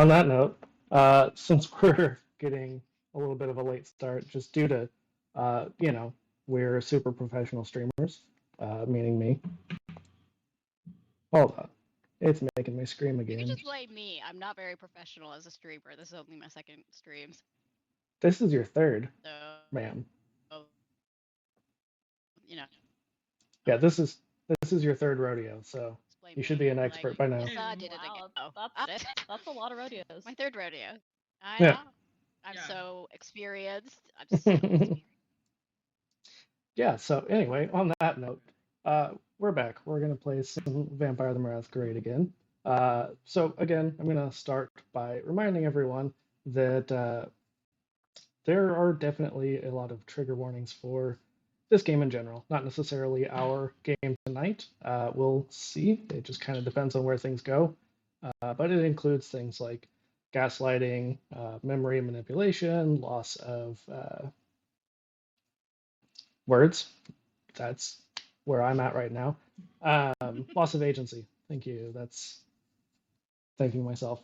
On that note, since we're getting a little bit of a late start, just due to, we're super professional streamers, meaning me. Hold on. It's making me scream You again. can just blame me. I'm not very professional as a streamer. This is only my second streams. This is your third, So, ma'am. you know. Yeah, this is your third rodeo, so you should be an expert by now. Lyssa did it again. That's a lot of rodeos. My third rodeo. I Yeah. know. I'm so experienced. I'm so experienced. Yeah, so anyway, on that note, we're back. We're going to play some Vampire the Masquerade again. So again, I'm going to start by reminding everyone that there are definitely a lot of trigger warnings for this game in general, not necessarily our game tonight. We'll see. It just kind of depends on where things go. But it includes things like gaslighting, memory manipulation, loss of words. That's where I'm at right now. Loss of agency. Thank you. That's thanking myself.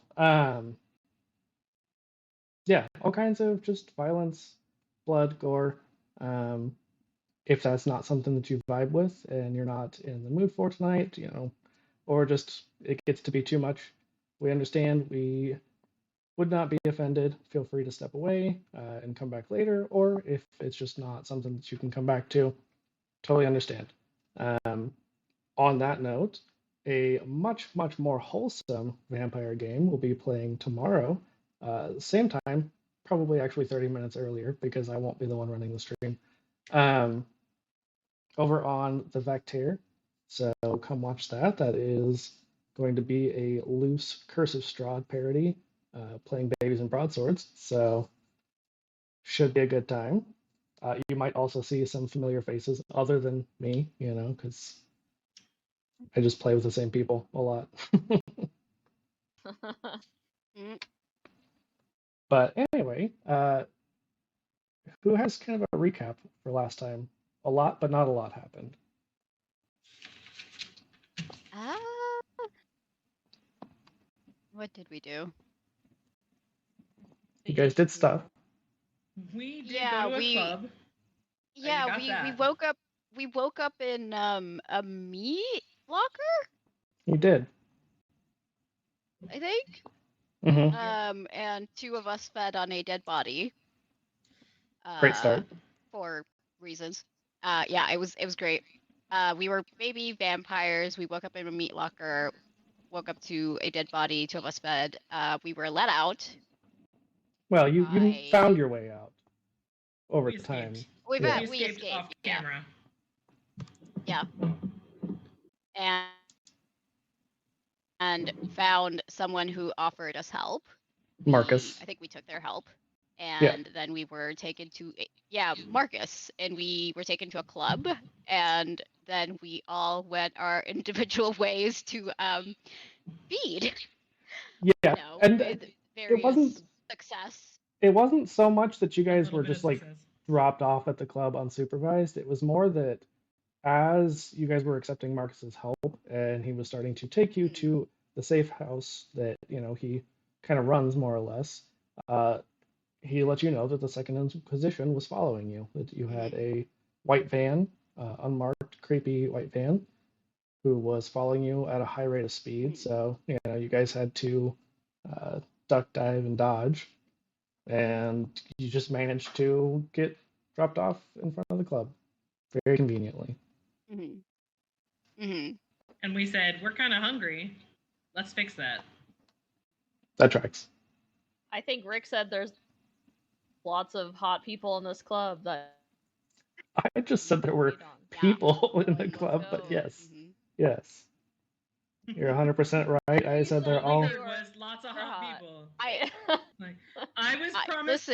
Yeah, all kinds of just violence, blood, gore. If that's not something that you vibe with and you're not in the mood for tonight, or just it gets to be too much, we understand. We would not be offended. Feel free to step away and come back later, or if it's just not something that you can come back to, totally understand. On that note, a much, much more wholesome vampire game will be playing tomorrow, same time, probably actually 30 minutes earlier because I won't be the one running the stream, over on the Vectair. So come watch that. That is going to be a loose Curse of Strahd parody, playing babies and broadswords. So should be a good time. You might also see some familiar faces other than me, because I just play with the same people a lot. But anyway, who has kind of a recap for last time? A lot, but not a lot happened. What did we do? You guys did stuff. We did go to a club. Yeah, we woke up. We woke up in a meat locker. You did. I think. Mm-hmm. And two of us fed on a dead body. Great start. For reasons. Yeah, it was great. We were baby vampires. We woke up in a meat locker. Woke up to a dead body. Two of us fed. We were let out. Well, you found your way out over We time. We escaped off camera. Yeah. And found someone who offered us help. Marcus. I think we took their help. And then we were taken to Marcus, and we were taken to a club, and then we all went our individual ways to feed. Yeah, and it wasn't success. It wasn't so much that you guys were just like dropped off at the club unsupervised. It was more that as you guys were accepting Marcus's help, and he was starting to take you to the safe house that he kind of runs more or less. He let you know that the second Inquisition was following you, that you had a white van, unmarked, creepy white van, who was following you at a high rate of speed. So, you guys had to duck, dive, and dodge. And you just managed to get dropped off in front of the club very conveniently. And we said, we're kind of hungry. Let's fix that. That tracks. I think Rick said there's lots of hot people in this club. That I just said there were people in the club, but yes. Yes. You're 100% right. I said they're all... There was lots of hot people. I was promised.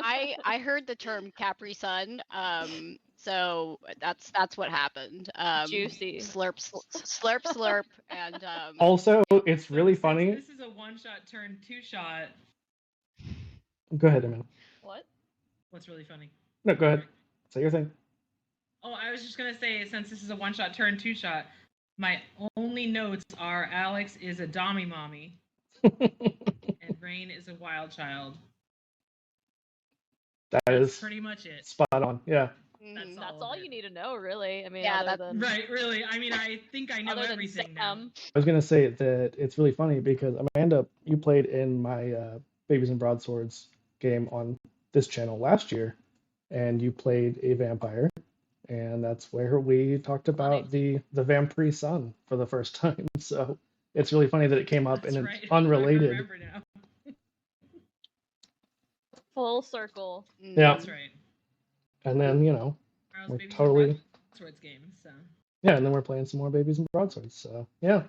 I heard the term Capri Sun. So that's what happened. Juicy. Slurp, slurp, and Also, it's really funny. This is a one-shot turn two-shot. Go ahead, Emil. What? What's really funny? No, go ahead. Say your thing. Oh, I was just gonna say, since this is a one-shot turn two-shot, My only notes are Alex is a dommy mommy. And Rain is a wild child. That's pretty much it. Spot on. Yeah. That's all you need to know, really. I mean, yeah, other than right, really. I mean, I think I know everything now. I was gonna say that it's really funny because Amanda, you played in my Babies and Broadswords game on this channel last year, and you played a vampire, and that's where we talked about the vampire son for the first time. So it's really funny that it came up and it's unrelated. I remember now. Full circle. Yeah. That's right. And then, we're totally Broadswords game, so. Yeah, and then we're playing some more Babies and Broadswords. So yeah,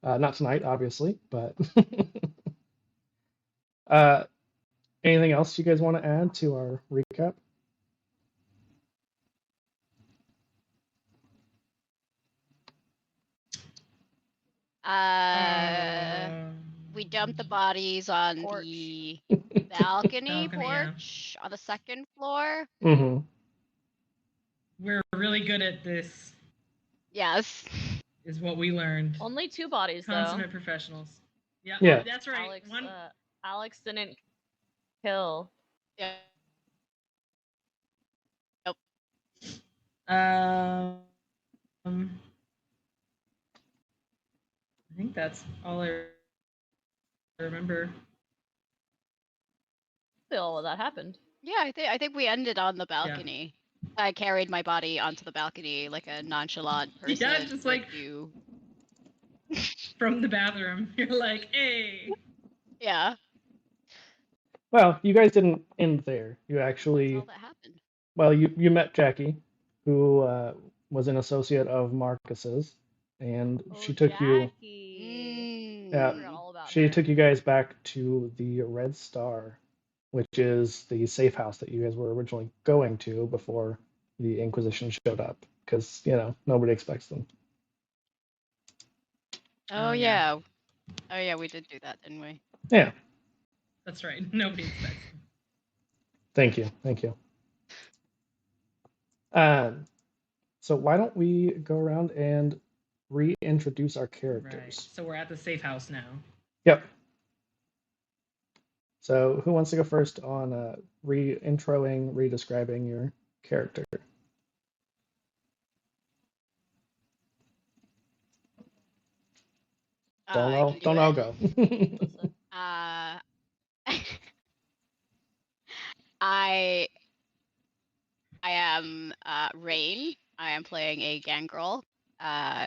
not tonight, obviously, but anything else you guys want to add to our recap? We dumped the bodies on the balcony porch on the second floor. Mm-hmm. We're really good at this. Yes. Is what we learned. Only 2 bodies, Consummate though. professionals. Yeah, yeah. That's right. Alex didn't kill. Yeah. Nope. I think that's all I remember. All that happened. Yeah, I think we ended on the balcony. Yeah. I carried my body onto the balcony like a nonchalant person. Yeah, just like you. From the bathroom. You're like, hey. Yeah. Well, you guys didn't end there. You actually. That's all that happened. Well, you met Jackie, who was an associate of Marcus's, and she took Jackie. Yeah, she took you guys back to the Red Star, which is the safe house that you guys were originally going to before the Inquisition showed up, because nobody expects them. Oh yeah. Oh yeah, we did do that, didn't we? Yeah. That's right. Nobody expects them. Thank you. So why don't we go around and reintroduce our characters? Right. So we're at the safe house now. Yep. So who wants to go first on re-describing your character? Don't all go. I am Rain. I am playing a gangrel.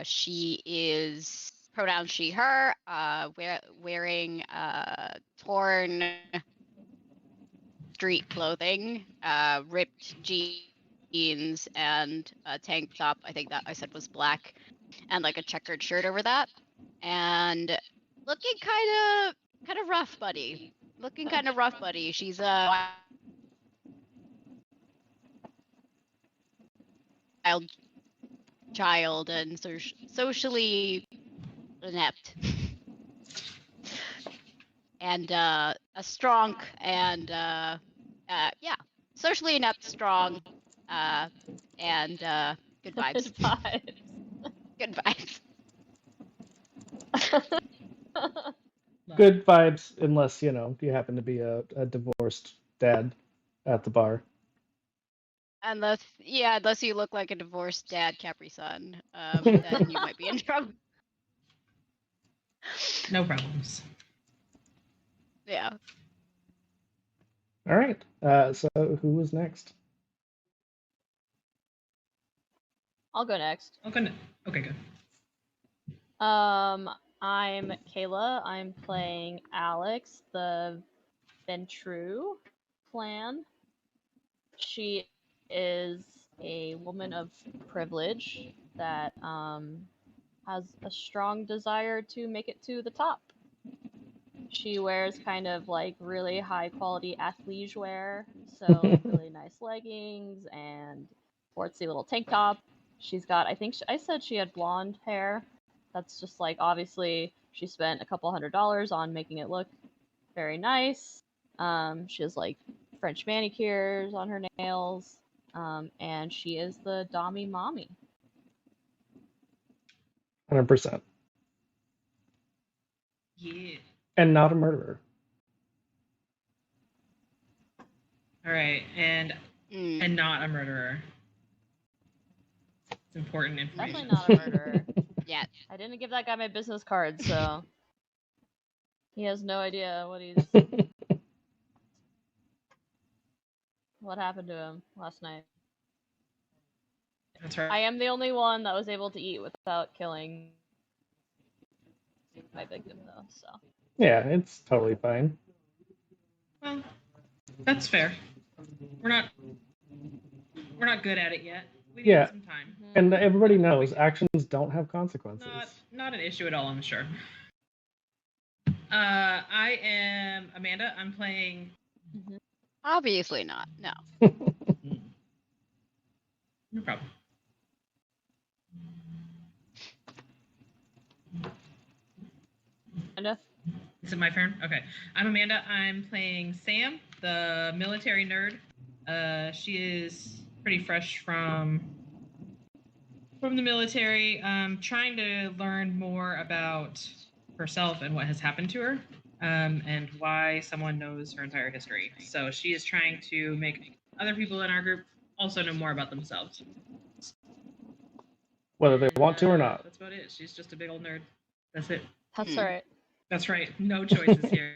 She is pronouns she, her, wearing torn street clothing, ripped jeans, and a tank top. I think that I said was black, and like a checkered shirt over that, and looking kind of rough, buddy. She's a wild child and socially inept, and a strong and socially inept, strong, and good vibes. Good vibes. Good vibes, unless you happen to be a divorced dad at the bar. Unless you look like a divorced dad, Capri Sun, then you might be in trouble. No problems. Yeah. All right. So who was next? I'll go next. Okay, good. I'm Kayla. I'm playing Alex, the Ventru clan. She is a woman of privilege that has a strong desire to make it to the top. She wears kind of like really high quality athleisure wear, so really nice leggings and sportsy little tank top. She's got, I think I said she had blonde hair. That's just like, obviously she spent a couple $100s on making it look very nice. She has like French manicures on her nails, and she is the Dommy Mommy. 100%. Yeah. And not a murderer. All right, and not a murderer. It's important information. Definitely not a murderer. Yeah. I didn't give that guy my business card, so he has no idea what happened to him last night. That's right. I am the only one that was able to eat without killing my victim, though. So Yeah, it's totally fine. Well, that's fair. We're not good at it yet. We need some time. And everybody knows actions don't have consequences. Not an issue at all, I'm sure. I am Amanda. I'm playing. Obviously not. No. No problem. Amanda? Is it my turn? Okay. I'm Amanda. I'm playing Sam, the military nerd. She is pretty fresh from the military, trying to learn more about herself and what has happened to her, and why someone knows her entire history. So she is trying to make other people in our group also know more about themselves. Whether they want to or not. That's about it. She's just a big old nerd. That's it. That's right. That's right. No choices here.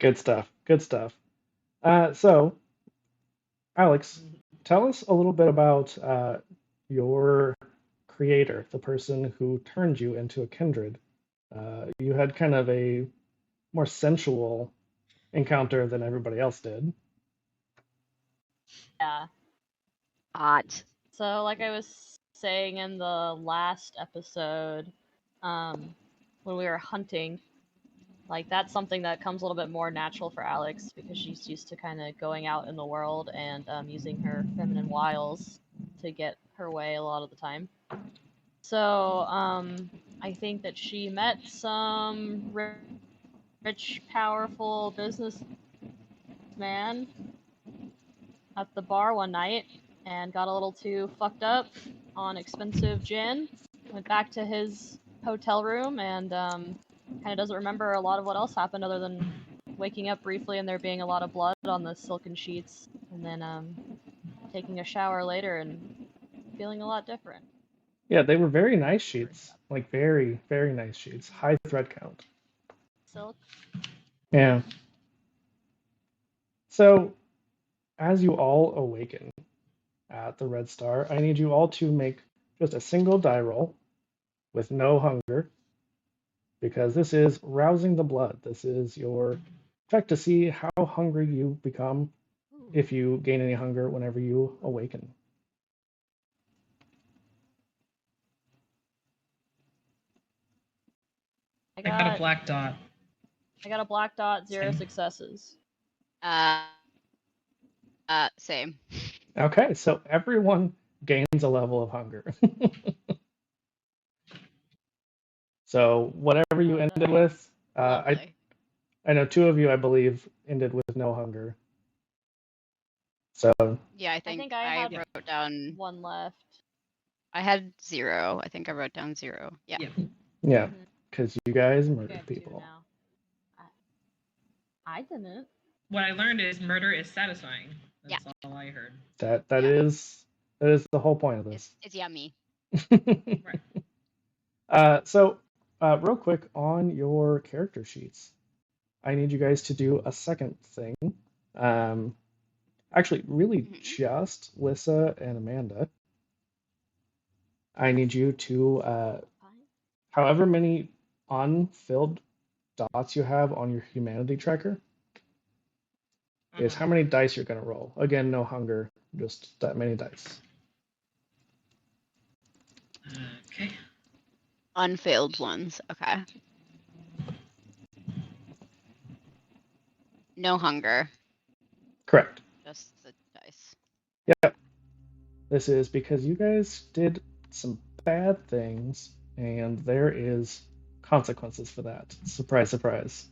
Good stuff. Good stuff. So, Alex, tell us a little bit about your creator, the person who turned you into a kindred. You had kind of a more sensual encounter than everybody else did. Yeah. Hot. So, like I was saying in the last episode, when we were hunting, like that's something that comes a little bit more natural for Alex because she's used to kind of going out in the world and using her feminine wiles to get her way a lot of the time. So I think that she met some rich, powerful businessman at the bar one night and got a little too fucked up on expensive gin. Went back to his hotel room and kind of doesn't remember a lot of what else happened other than waking up briefly and there being a lot of blood on the silken sheets, and then taking a shower later and feeling a lot different. Yeah, they were very nice sheets. Like very, very nice sheets. High thread count. Silk. Yeah. So, as you all awaken at the Red Star, I need you all to make just a single die roll with no hunger, because this is rousing the blood. This is your check to see how hungry you become if you gain any hunger whenever you awaken. I got a black dot. I got a black dot, 0 successes. Same. Okay, so everyone gains a level of hunger. So whatever you ended with, I know 2 of you, I believe, ended with no hunger. So yeah, I think I wrote down 1 left. I had 0. I think I wrote down 0. Yeah. Yeah, because you guys murdered people. I didn't. What I learned is murder is satisfying. That's all I heard. That is the whole point of this. It's yummy. Right. So real quick on your character sheets, I need you guys to do a second thing. Actually, really just Lyssa and Amanda. I need you to, however many unfilled dots you have on your humanity tracker, is how many dice you're going to roll. Again, no hunger, just that many dice. Okay. Unfilled ones. Okay. No hunger. Correct. Just the dice. Yep. This is because you guys did some bad things, and there is consequences for that. Surprise, surprise.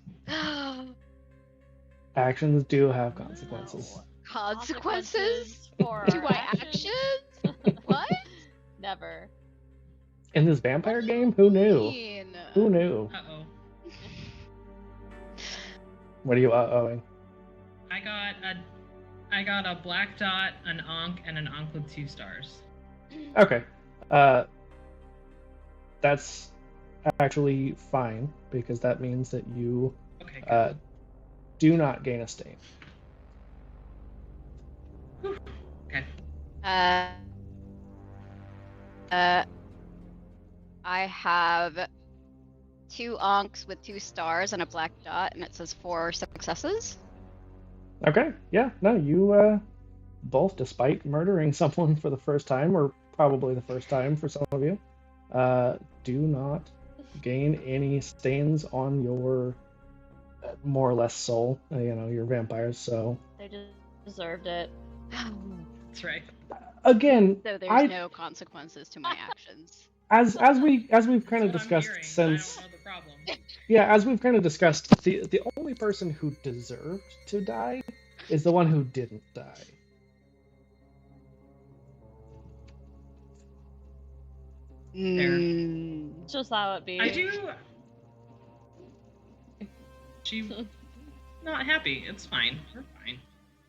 Actions do have consequences. Consequences? for To my actions? What? Never. In this vampire game? Who knew? Mean. Who knew? Uh-oh. What are you uh-ohing? I got a black dot, an Ankh, and an Ankh with 2 stars. Okay. That's actually fine, because that means that you Okay, good. do not gain a stain. Okay. I have 2 Ankhs with 2 stars and a black dot, and it says 4 successes. Okay, yeah, no, you both, despite murdering someone for the first time, or probably the first time for some of you, do not gain any stains on your more or less soul. Your vampires, so. They deserved it. That's right. Again, So there's no consequences to my actions. as we've kind of That's what discussed I'm hearing, since. I don't know the problem. Yeah, as we've kind of discussed, the only person who deserved to die is the one who didn't die. It's just how it be. I do. She not happy. It's fine. We're fine.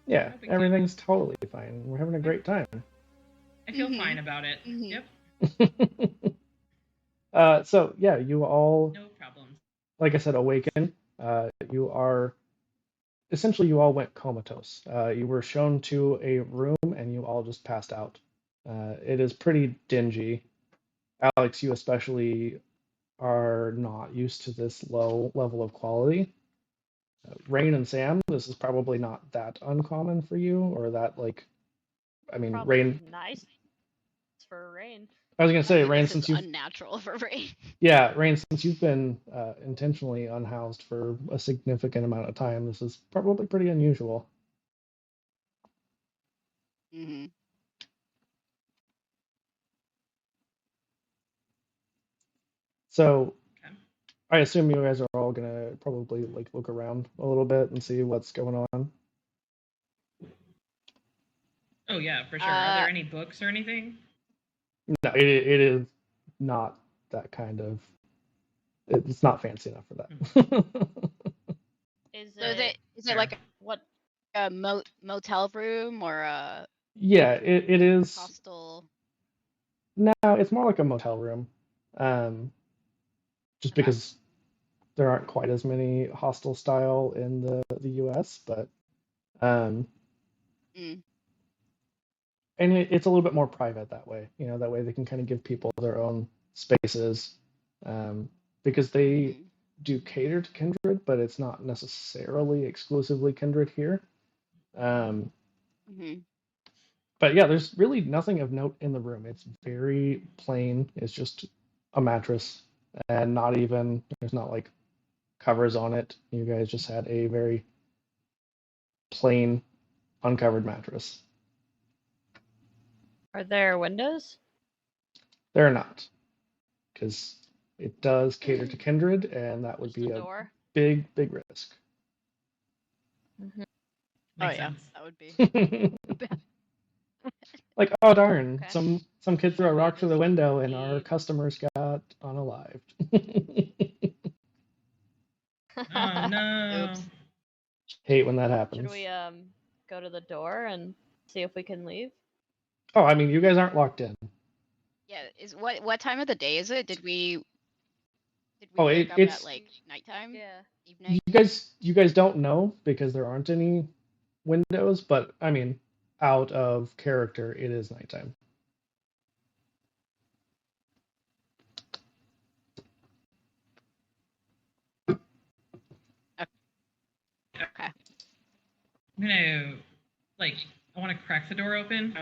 Yeah, No big everything's totally fine. We're having a great time. I feel Mhm. fine about it. Mhm. Yep. So yeah, you all, No problems. like I said, awaken. You all went comatose. You were shown to a room and you all just passed out. It is pretty dingy. Alex, you especially are not used to this low level of quality. Rain and Sam, this is probably not that uncommon for you, or that Probably Rain. nice for rain. I was gonna say, Rain, This since is you, unnatural for rain. yeah, Rain, since you've been intentionally unhoused for a significant amount of time, this is probably pretty unusual. Mm-hmm. So, Okay. I assume you guys are all gonna probably look around a little bit and see what's going on. Oh yeah, for sure. Are there any books or anything? No, it is not that kind of. It's not fancy enough for that. Is So it? is it like What? a motel room or a Yeah, it is. hostel? No, it's more like a motel room. Just because there aren't quite as many hostel style in the US, but and it's a little bit more private that way. That way they can kind of give people their own spaces, because they do cater to kindred, but it's not necessarily exclusively kindred here. But yeah, there's really nothing of note in the room. It's very plain. It's just a mattress, and there's not covers on it. You guys just had a very plain, uncovered mattress. Are there windows? There are not, because it does cater to kindred, and that would Just be a a door? big Oh risk. Makes yeah, sense. that would be. Oh darn, Okay. some kid threw a rock through the Just window and our leave. customers got unalived. Oh no. Oops. Hate when that happens. Should we go to the door and see if we can leave? Oh, I mean, you guys aren't locked in. Yeah, what time of the day is it? Did we Oh, wake up it's at nighttime? Yeah. Evening? you guys don't know because there aren't any windows, but I mean, out of character, it is nighttime. Okay. I'm gonna I want to crack the door open.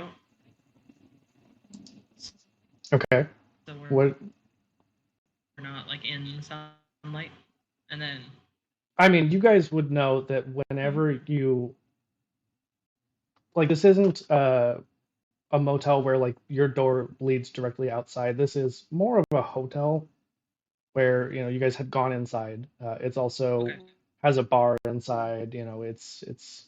Okay. So What? we're not in the sunlight, and then. I mean, you guys would know that whenever you this isn't a motel where your door leads directly outside. This is more of a hotel where you guys had gone inside. It's also has a bar inside. It's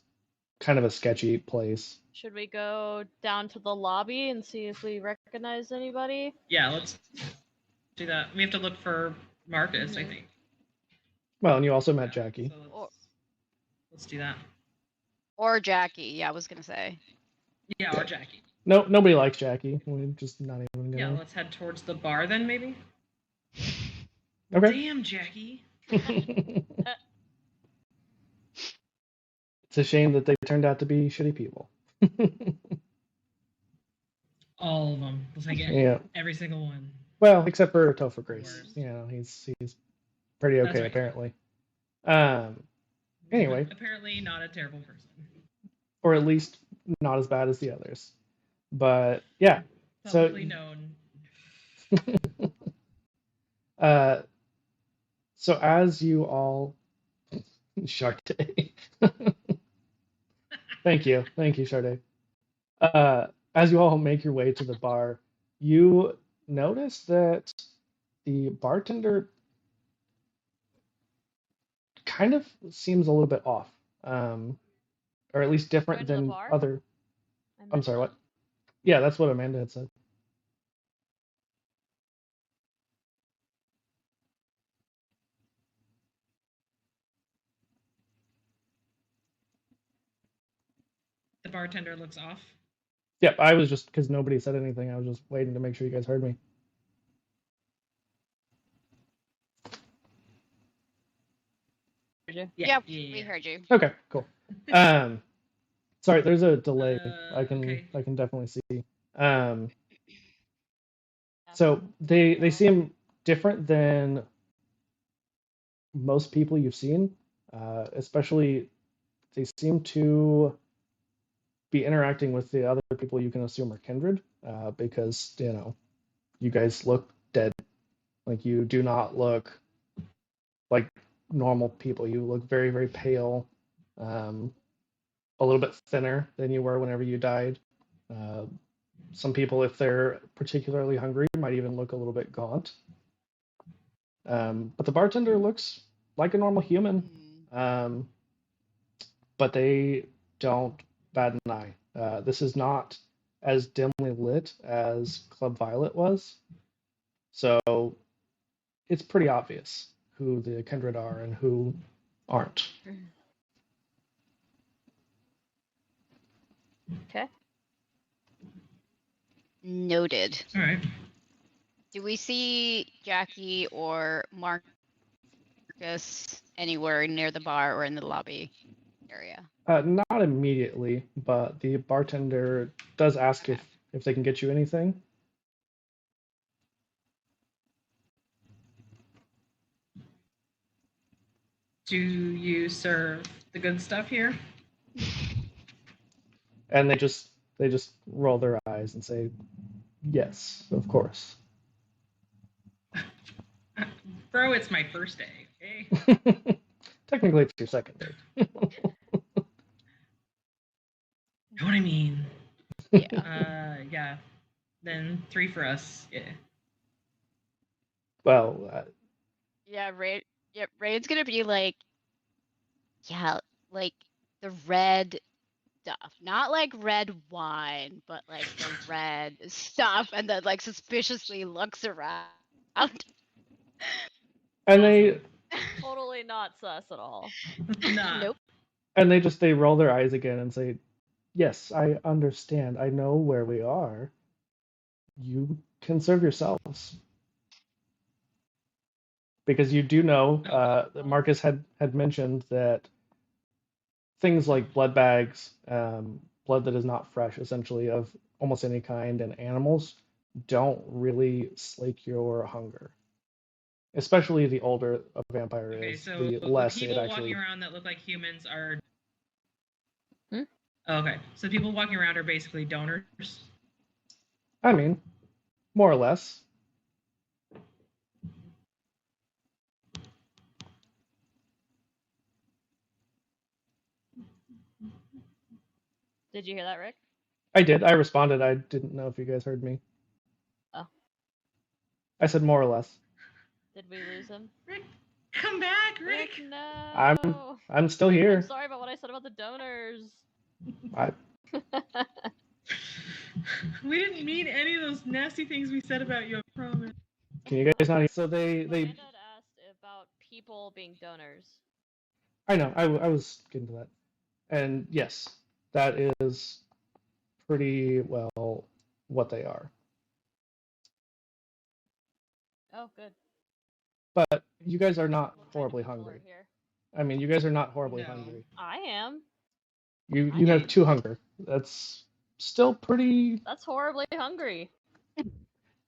kind of a sketchy place. Should we go down to the lobby and see if we recognize anybody? Yeah, let's Do that. We have to look for Marcus, I think. Well, and you also met Jackie. So let's do that. Or Jackie, yeah, I was gonna say. Yeah, or Jackie. No, nobody likes Jackie. We're just not even gonna. Yeah, let's head towards the bar then, maybe. Okay. Damn, Jackie. It's a shame that they turned out to be shitty people. All of them. Like Yeah. every single one. Well, except for Topher Grace. Worst. You know, he's pretty okay, right. apparently. Anyway. Apparently not a terrible person. Or at least not as bad as the others. But yeah. Publicly known. So as you all Sharday. Thank you, Sharday. As you all make your way to the bar, you notice that the bartender kind of seems a little bit off, or at least different than other. I'm sorry, what? Yeah, that's what Amanda had said. The bartender looks off. Yep, I was just, because nobody said anything, I was just waiting to make sure you guys heard me. Yeah, we heard you. Okay, cool. Sorry, there's a delay. I can definitely see. So they seem different than most people you've seen, especially they seem to be interacting with the other people you can assume are kindred, because you guys look dead. Like, you do not look like normal people. You look very, very pale, a little bit thinner than you were whenever you died. Some people, if they're particularly hungry, might even look a little bit gaunt. But the bartender looks like a normal human, but they don't bat an eye. This is not as dimly lit as Club Violet was, so it's pretty obvious who the kindred are and who aren't. Okay. Noted. All right. Do we see Jackie or Marcus anywhere near the bar or in the lobby area? Not immediately, but the bartender does ask if they can get you anything. Do you serve the good stuff here? And they just roll their eyes and say, yes, of course. Bro, it's my first day, okay? Technically, it's your second day. Know what I mean? Yeah. Yeah. Then 3 for us. Yeah. Well, yeah, Raid's gonna be like, yeah, like the red stuff, not like red wine, but like the red stuff, and then like suspiciously looks around. and they Totally not sus at all. Nah. Nope. and they roll their eyes again and say, yes, I understand. I know where we are. You can serve yourselves. Because you do know, that Marcus had mentioned that things like blood bags, blood that is not fresh, essentially, of almost any kind, and animals don't really slake your hunger. Especially the older a vampire Okay, is, so the less people it actually. walking around that look like humans are. Hmm? Okay, so people walking around are basically donors. I mean, more or less. Did you hear that, Rick? I did. I responded. I didn't know if you guys heard me. Oh. I said more or less. Did we lose him? Rick, come back, Rick. No. I'm still here. I'm sorry about what I said about the donors. We didn't mean any of those nasty things we said about you, I promise. Can you guys not? So they Amanda had asked about people being donors. I know. I was getting to that, and yes, that is pretty well what they are. Oh, good. But you guys are not We'll try to horribly move forward hungry. here. I mean, you guys are not horribly No. hungry. I am. You have 2 hunger. That's still pretty. That's horribly hungry.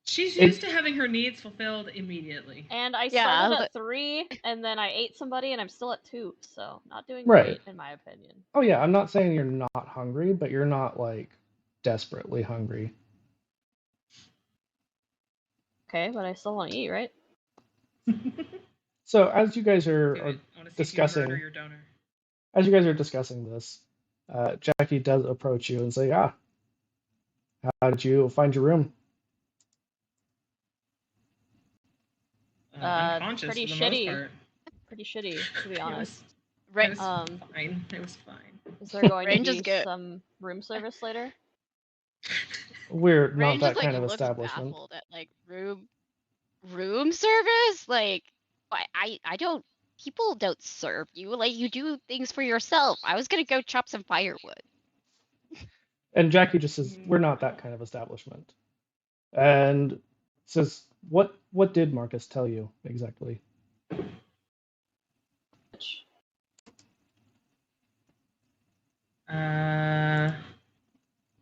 She's It- used to having her needs fulfilled immediately. And I Yeah, started but- at 3, and then I ate somebody, and I'm still at 2. So not doing Right. great, in my opinion. Oh yeah, I'm not saying you're not hungry, but you're not like desperately hungry. Okay, but I still want to eat, right? So as you guys Do are it. I want to see if you murder discussing, your donor. as you guys are discussing this, Jackie does approach you and say, "Ah, how did you find your room?" Unconscious pretty for the shitty. most part. Pretty shitty, to be It was- honest. Right. It was fine. It was fine. Is there going to Range is be good. some room service later? We're not Rain that just like kind of looks establishment. baffled at like room service. Like, I don't. People don't serve you. Like, you do things for yourself. I was gonna go chop some firewood. And Jackie just says, "We're not that kind of establishment." And says, "What did Marcus tell you exactly?"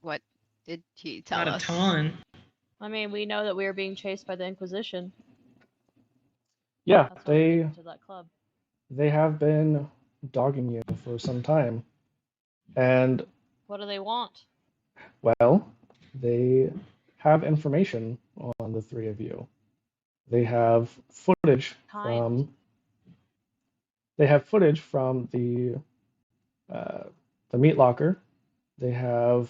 What did he tell Not a us? ton. I mean, we know that we are being chased by the Inquisition. Yeah, That's why we they get into that club. they have been dogging you for some time. And What do they want? well, they have information on the 3 of you. They have footage Kind. from the meat locker. They have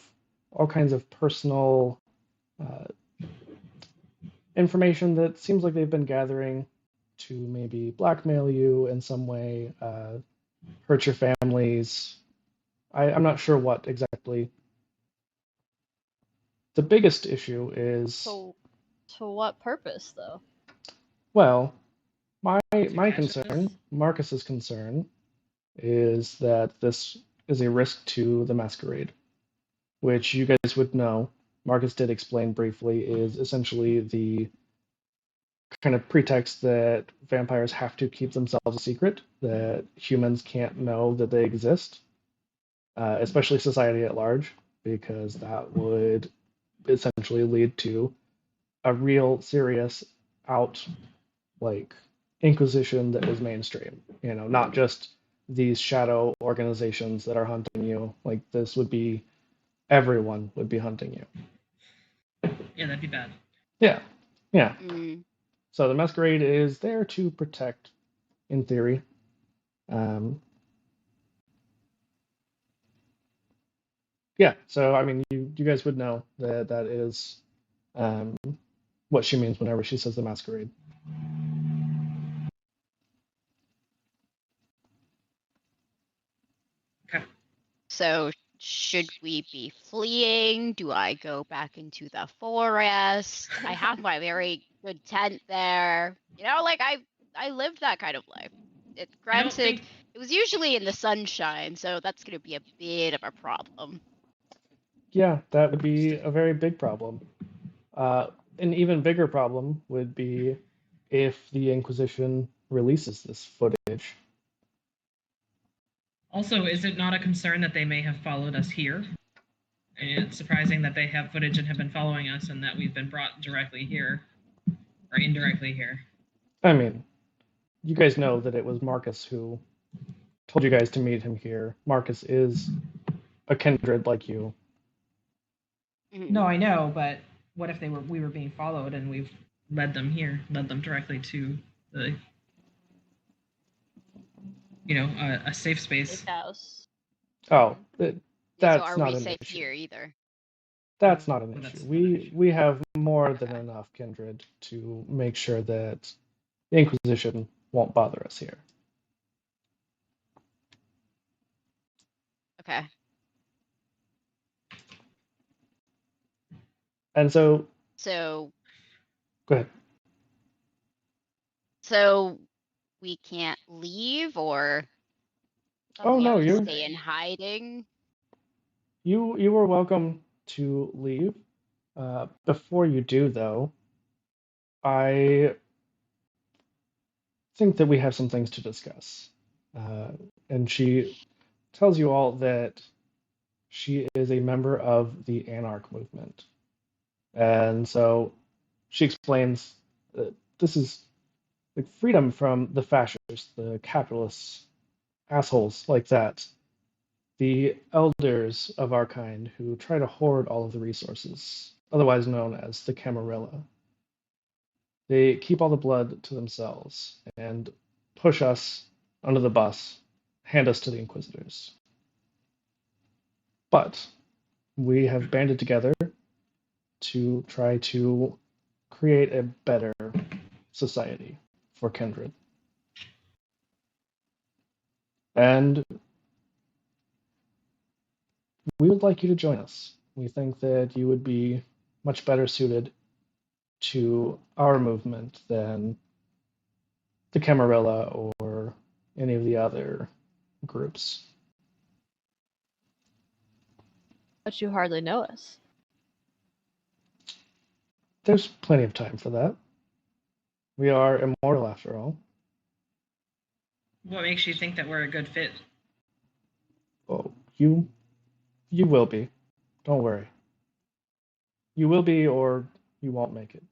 all kinds of personal uh, information that seems like they've been gathering to maybe blackmail you in some way, hurt your families. I'm not sure what exactly. The biggest issue is, So, to what purpose, though? well, my catch concern, us? Marcus's concern, is that this is a risk to the Masquerade, which you guys would know. Marcus did explain briefly, is essentially the kind of pretext that vampires have to keep themselves a secret, that humans can't know that they exist, especially society at large, because that would essentially lead to a real serious out like inquisition that was mainstream, not just these shadow organizations that are hunting you. Like this would be everyone would be hunting you. Yeah, that'd be bad. Yeah. Mm. So the Masquerade is there to protect, in theory. Yeah, so I mean, you guys would know that that is what she means whenever she says the Masquerade. Okay. So should we be fleeing? Do I go back into the forest? I have my very good tent there. Like I lived that kind of life. It I don't granted think it was usually in the sunshine, so that's gonna be a bit of a problem. Yeah, that would be a very big problem. An even bigger problem would be if the Inquisition releases this footage. also, is it not a concern that they may have followed us here? And it's surprising that they have footage and have been following us and that we've been brought directly here or indirectly here. I mean, you guys know that it was Marcus who told you guys to meet him here. Marcus is a kindred like you. No, I know, but what if we were being followed and we've led them here, led them directly to the a safe space. Safe house. Oh, So that's are not we an safe issue. here either? That's not an Well, issue. that's not an issue. We have more than Okay. enough kindred to make sure that the Inquisition won't bother us here. Okay. And so, So go ahead. So we can't leave, or Oh we no, have to you stay in hiding? you were welcome to leave. Before you do, though, I think that we have some things to discuss. Uh, and she tells you all that she is a member of the Anarch movement. And so she explains that this is like freedom from the fascists, the capitalists, assholes like that, the elders of our kind who try to hoard all of the resources, otherwise known as the Camarilla. They keep all the blood to themselves and push us under the bus, hand us to the Inquisitors. But we have banded together to try to create a better society for Kindred. And we would like you to join us. We think that you would be much better suited to our movement than the Camarilla or any of the other groups. But you hardly know us. There's plenty of time for that. We are immortal after all. What makes you think that we're a good fit? Oh, you will be. Don't worry. You will be, or you won't make it.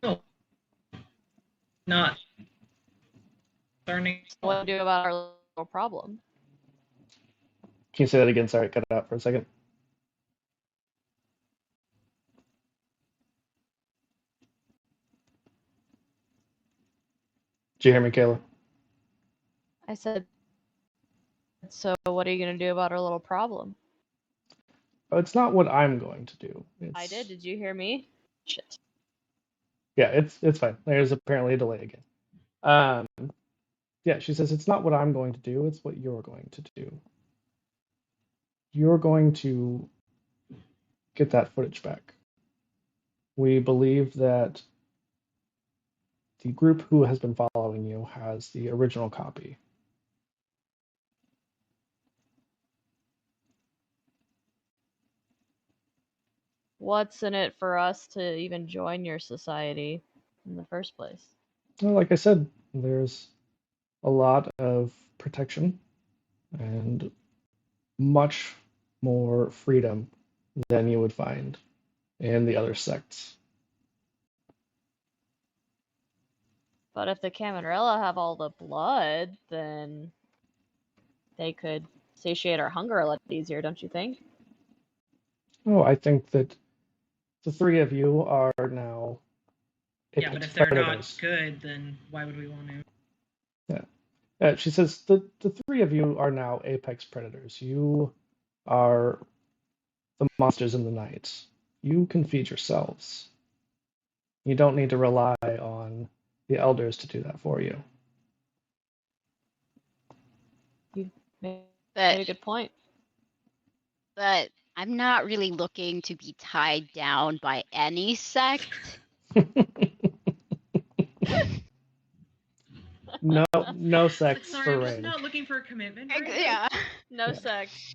No, not learning. What do we do about our little problem? Can you say that again? Sorry, cut it out for a second. Did you hear me, Kayla? I said, so what are you going to do about our little problem? Oh, it's not what I'm going to do. I did. Did you hear me? Shit. Yeah, it's fine. There's apparently a delay again. Yeah, she says it's not what I'm going to do, it's what you're going to do. You're going to get that footage back. We believe that the group who has been following you has the original copy. What's in it for us to even join your society in the first place? Well, like I said, there's a lot of protection and much more freedom than you would find in the other sects. But if the Camarilla have all the blood, then they could satiate our hunger a lot easier, don't you think? Oh, I think that the three of you are now Yeah, but apex if they're predators. not good, then why would we want to? She says the three of you are now apex predators. You are the monsters in the night. You can feed yourselves. You don't need to rely on the elders to do that for you. You made But a good point. but I'm not really looking to be tied down by any sect. No sex Sorry, for I'm just Rain. not looking for a commitment. Right now. Yeah. No Yeah. sex.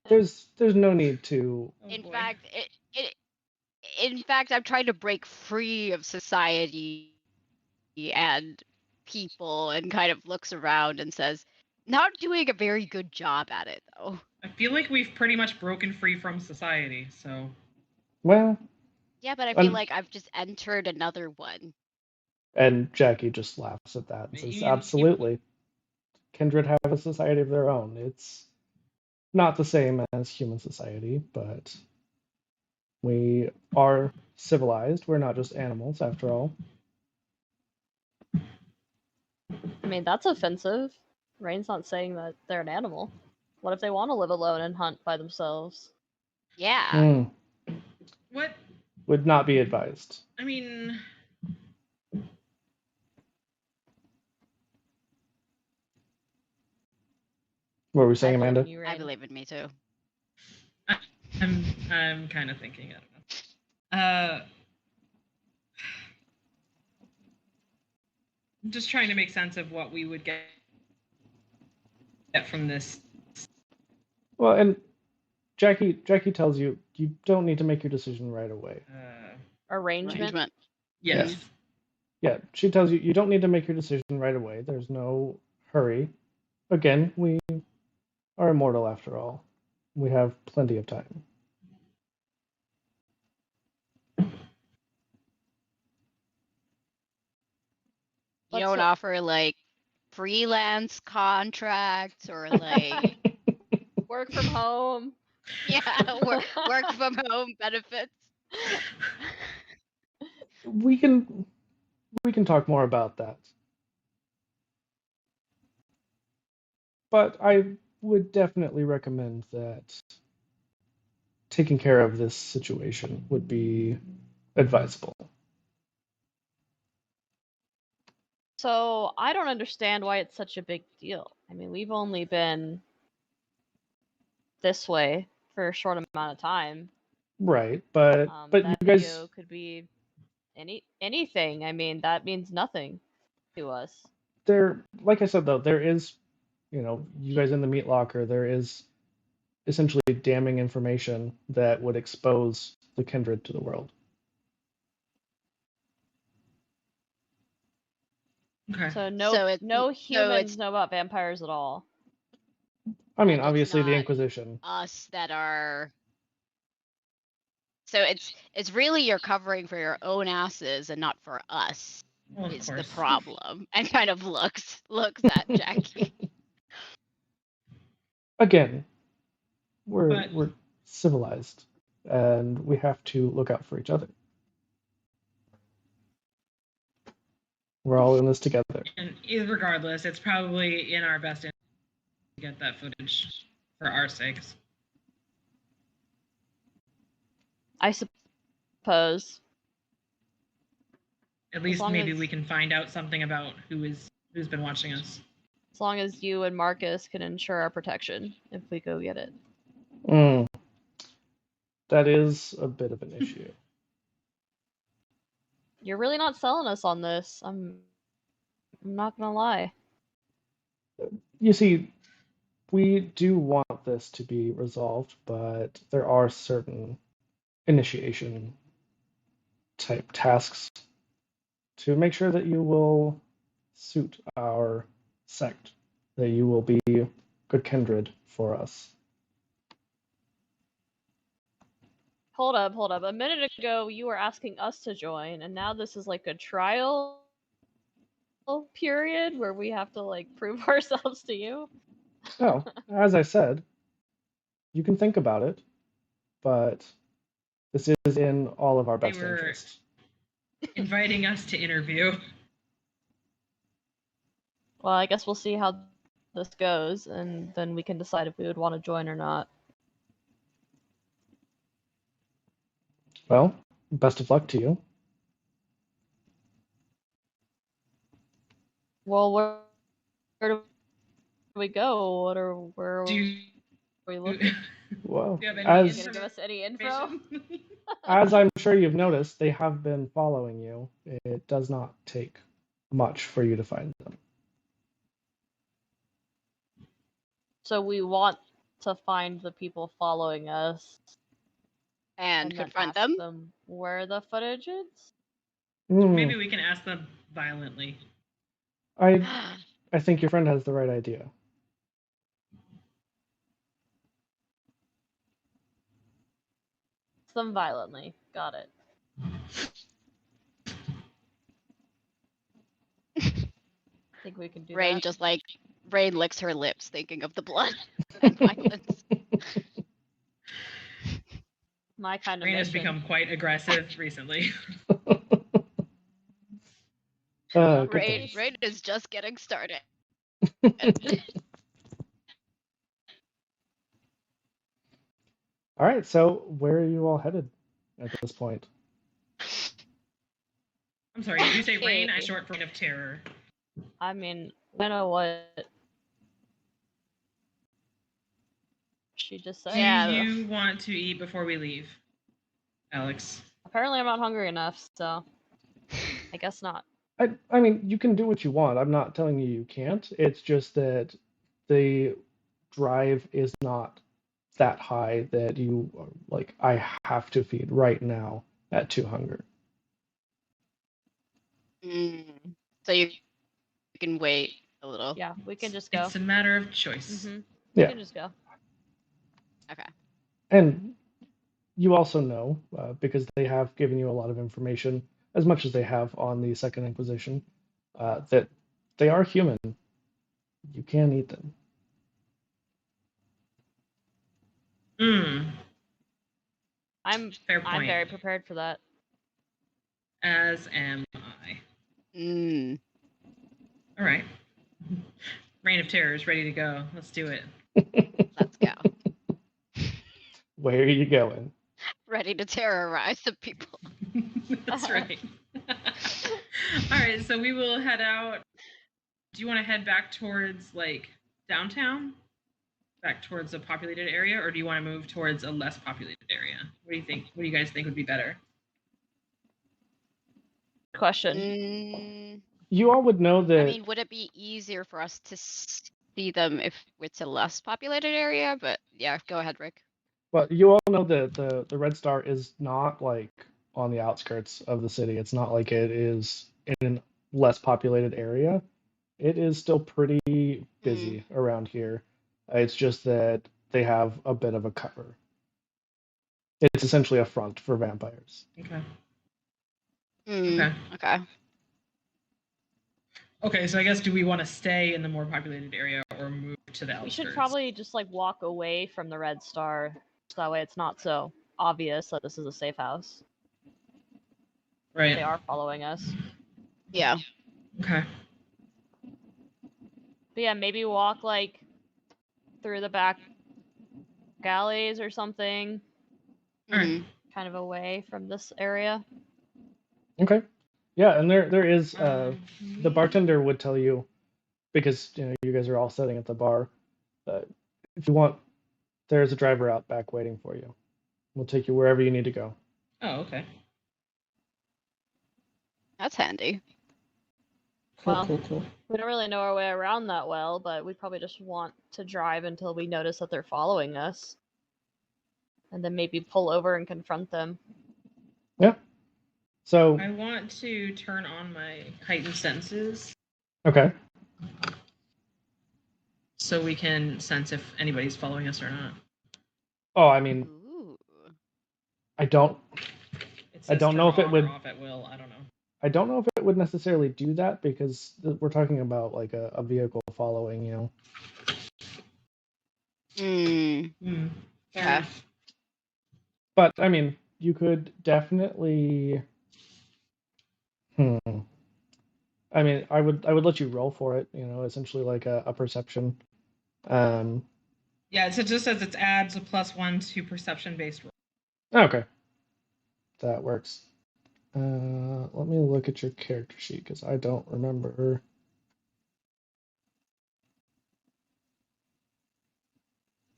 There's no need to. Oh, In boy. fact, in fact, I'm trying to break free of society and people, and kind of looks around and says, "Not doing a very good job at it, though." I feel like we've pretty much broken free from society, so. Well, Yeah, but I feel and, like I've just entered another one. and Jackie just laughs at that and says, "Absolutely. Kindred have a society of their own. It's not the same as human society, but we are civilized. We're not just animals, after all." I mean, that's offensive. Rain's not saying that they're an animal. What if they want to live alone and hunt by themselves? Yeah. What? Would not be advised. I mean, What were we I saying, believe Amanda? in you, I Rain. believe in me too. I'm kind of thinking. I don't know. I'm just trying to make sense of what we would get from this. Well, and Jackie tells you you don't need to make your decision right away. Arrangement. Yes. Mhm. Yeah, she tells you you don't need to make your decision right away. There's no hurry. Again, we are immortal after all. We have plenty of time. You What's don't the- offer like freelance contracts or like Work from home. work from home benefits. We can talk more about that. But I would definitely recommend that taking care of this situation would be advisable. So I don't understand why it's such a big deal. I mean, we've only been this way for a short amount of time. Right, but you That guys, video could be anything. I mean, that means nothing to us. like I said though, there is, you guys in the meat locker, there is essentially damning information that would expose the kindred to the world. Okay. So So no humans it's know about vampires at all. I mean, And it's obviously the not Inquisition. us that are. So it's really you're covering for your own asses and not for us. Well, of Is the course. problem, and kind of looks at Jackie. Again, we're But- we're civilized, and we have to look out for each other. We're all in this together. And regardless, it's probably in our best interest to get that footage for our sakes. I suppose. At least long maybe as- we can find out something about who's been watching us. As long as you and Marcus can ensure our protection if we go get it. That is a bit of an issue. You're really not selling us on this. I'm not gonna lie. You see, we do want this to be resolved, but there are certain initiation type tasks to make sure that you will suit our sect, that you will be good kindred for us. Hold up. A minute ago you were asking us to join, and now this is like a trial period where we have to like prove ourselves to you. Oh, as I said, you can think about it, but this is in all of our They best were- interests. Inviting us to interview. Well, I guess we'll see how this goes, and then we can decide if we would want to join or not. Well, best of luck to you. Well, where do we go? Where are Do you, we looking? Well, do you have any Are you as gonna give us any info? information? as I'm sure you've noticed, they have been following you. It does not take much for you to find them. So we want to find the people following us And then confront ask them. where the footage is. Maybe we can ask them violently. I think your friend has the right idea. Ask them violently. Got it. Think we can do Rain that. just like Rain licks her lips thinking of the blood and violence. My kind of Rain has mission. become quite aggressive recently. Good Rain times. Rain is just getting started. All right, so where are you all headed at this point? I'm sorry, did you say Rain? I short for Reign of Terror. I mean, I know what She just said. Do Yeah. you want to eat before we leave, Alex? Apparently, I'm not hungry enough, so I guess not. I mean, you can do what you want. I'm not telling you can't. It's just that the drive is not that high that you are like, I have to feed right now at 2 hunger. So you can wait a little. Yeah, we can just go. It's a matter of choice. We Yeah. can just go. Okay. And you also know, because they have given you a lot of information, as much as they have on the Second Inquisition, that they are human. You can eat them. I'm Fair point. I'm very prepared for that. As am I. All right. Reign of Terror is ready to go. Let's do it. Let's go. Where are you going? Ready to terrorize the people. That's right. All right, so we will head out. Do you want to head back towards like downtown? Back towards a populated area, or do you want to move towards a less populated area? What do you think? What do you guys think would be better? Question. You all would know that. I mean, would it be easier for us to see them if it's a less populated area? But yeah, go ahead, Rick. Well, you all know that the Red Star is not like on the outskirts of the city. It's not like it is in a less populated area. It is still pretty busy around here. It's just that they have a bit of a cover. It's essentially a front for vampires. Okay. Okay. Okay, so I guess do we want to stay in the more populated area or move to the outskirts? We should probably just like walk away from the Red Star, so that way it's not so obvious that this is a safe house. Right. They are following us. Yeah. Okay. But yeah, maybe walk like through the back alleys or something. All right. Kind of away from this area. Okay. Yeah, and there is the bartender would tell you, because you guys are all sitting at the bar, if you want, there's a driver out back waiting for you. We'll take you wherever you need to go. Oh, okay. That's handy. Cool. We don't really know our way around that well, but we probably just want to drive until we notice that they're following us. And then maybe pull over and confront them. Yeah. So I want to turn on my heightened senses. Okay. So we can sense if anybody's following us or not. Oh, I mean, I don't know if it would. Off at will. I don't know. I don't know if it would necessarily do that, because we're talking about like a vehicle following, Yeah. But I mean, you could definitely. I mean, I would let you roll for it. Essentially like a perception. Yeah, it just says it adds a +1 to perception-based roll. Okay, that works. Let me look at your character sheet, because I don't remember.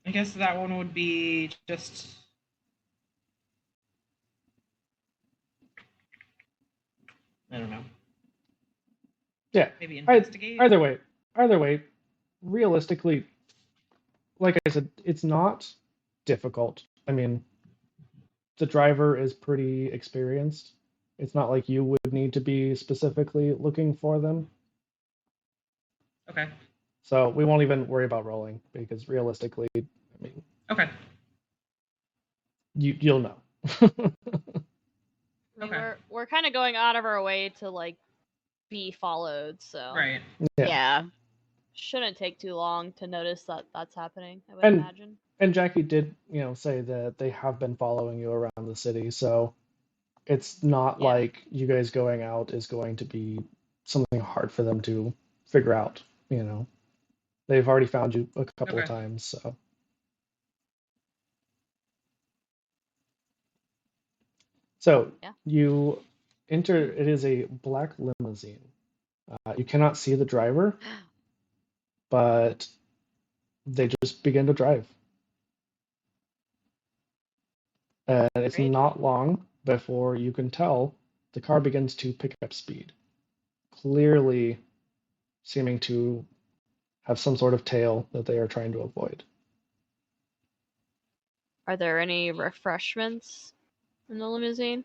I guess that one would be just. I don't know. Yeah. Maybe investigate. Either way, realistically, like I said, it's not difficult. I mean, the driver is pretty experienced. It's not like you would need to be specifically looking for them. Okay. So we won't even worry about rolling, because realistically, I mean. Okay. You'll know. I mean, we're kind of going out of our way to like be followed, so Right. Yeah. Shouldn't take too long to notice that that's happening, I would imagine. And Jackie did, say that they have been following you around the city, so it's not like you guys going out is going to be something hard for them to figure out. They've already found you a couple of times, so. So you enter. It is a black limousine. You cannot see the driver, but they just begin to drive. And it's Great. not long before you can tell the car begins to pick up speed, clearly seeming to have some sort of tail that they are trying to avoid. Are there any refreshments in the limousine?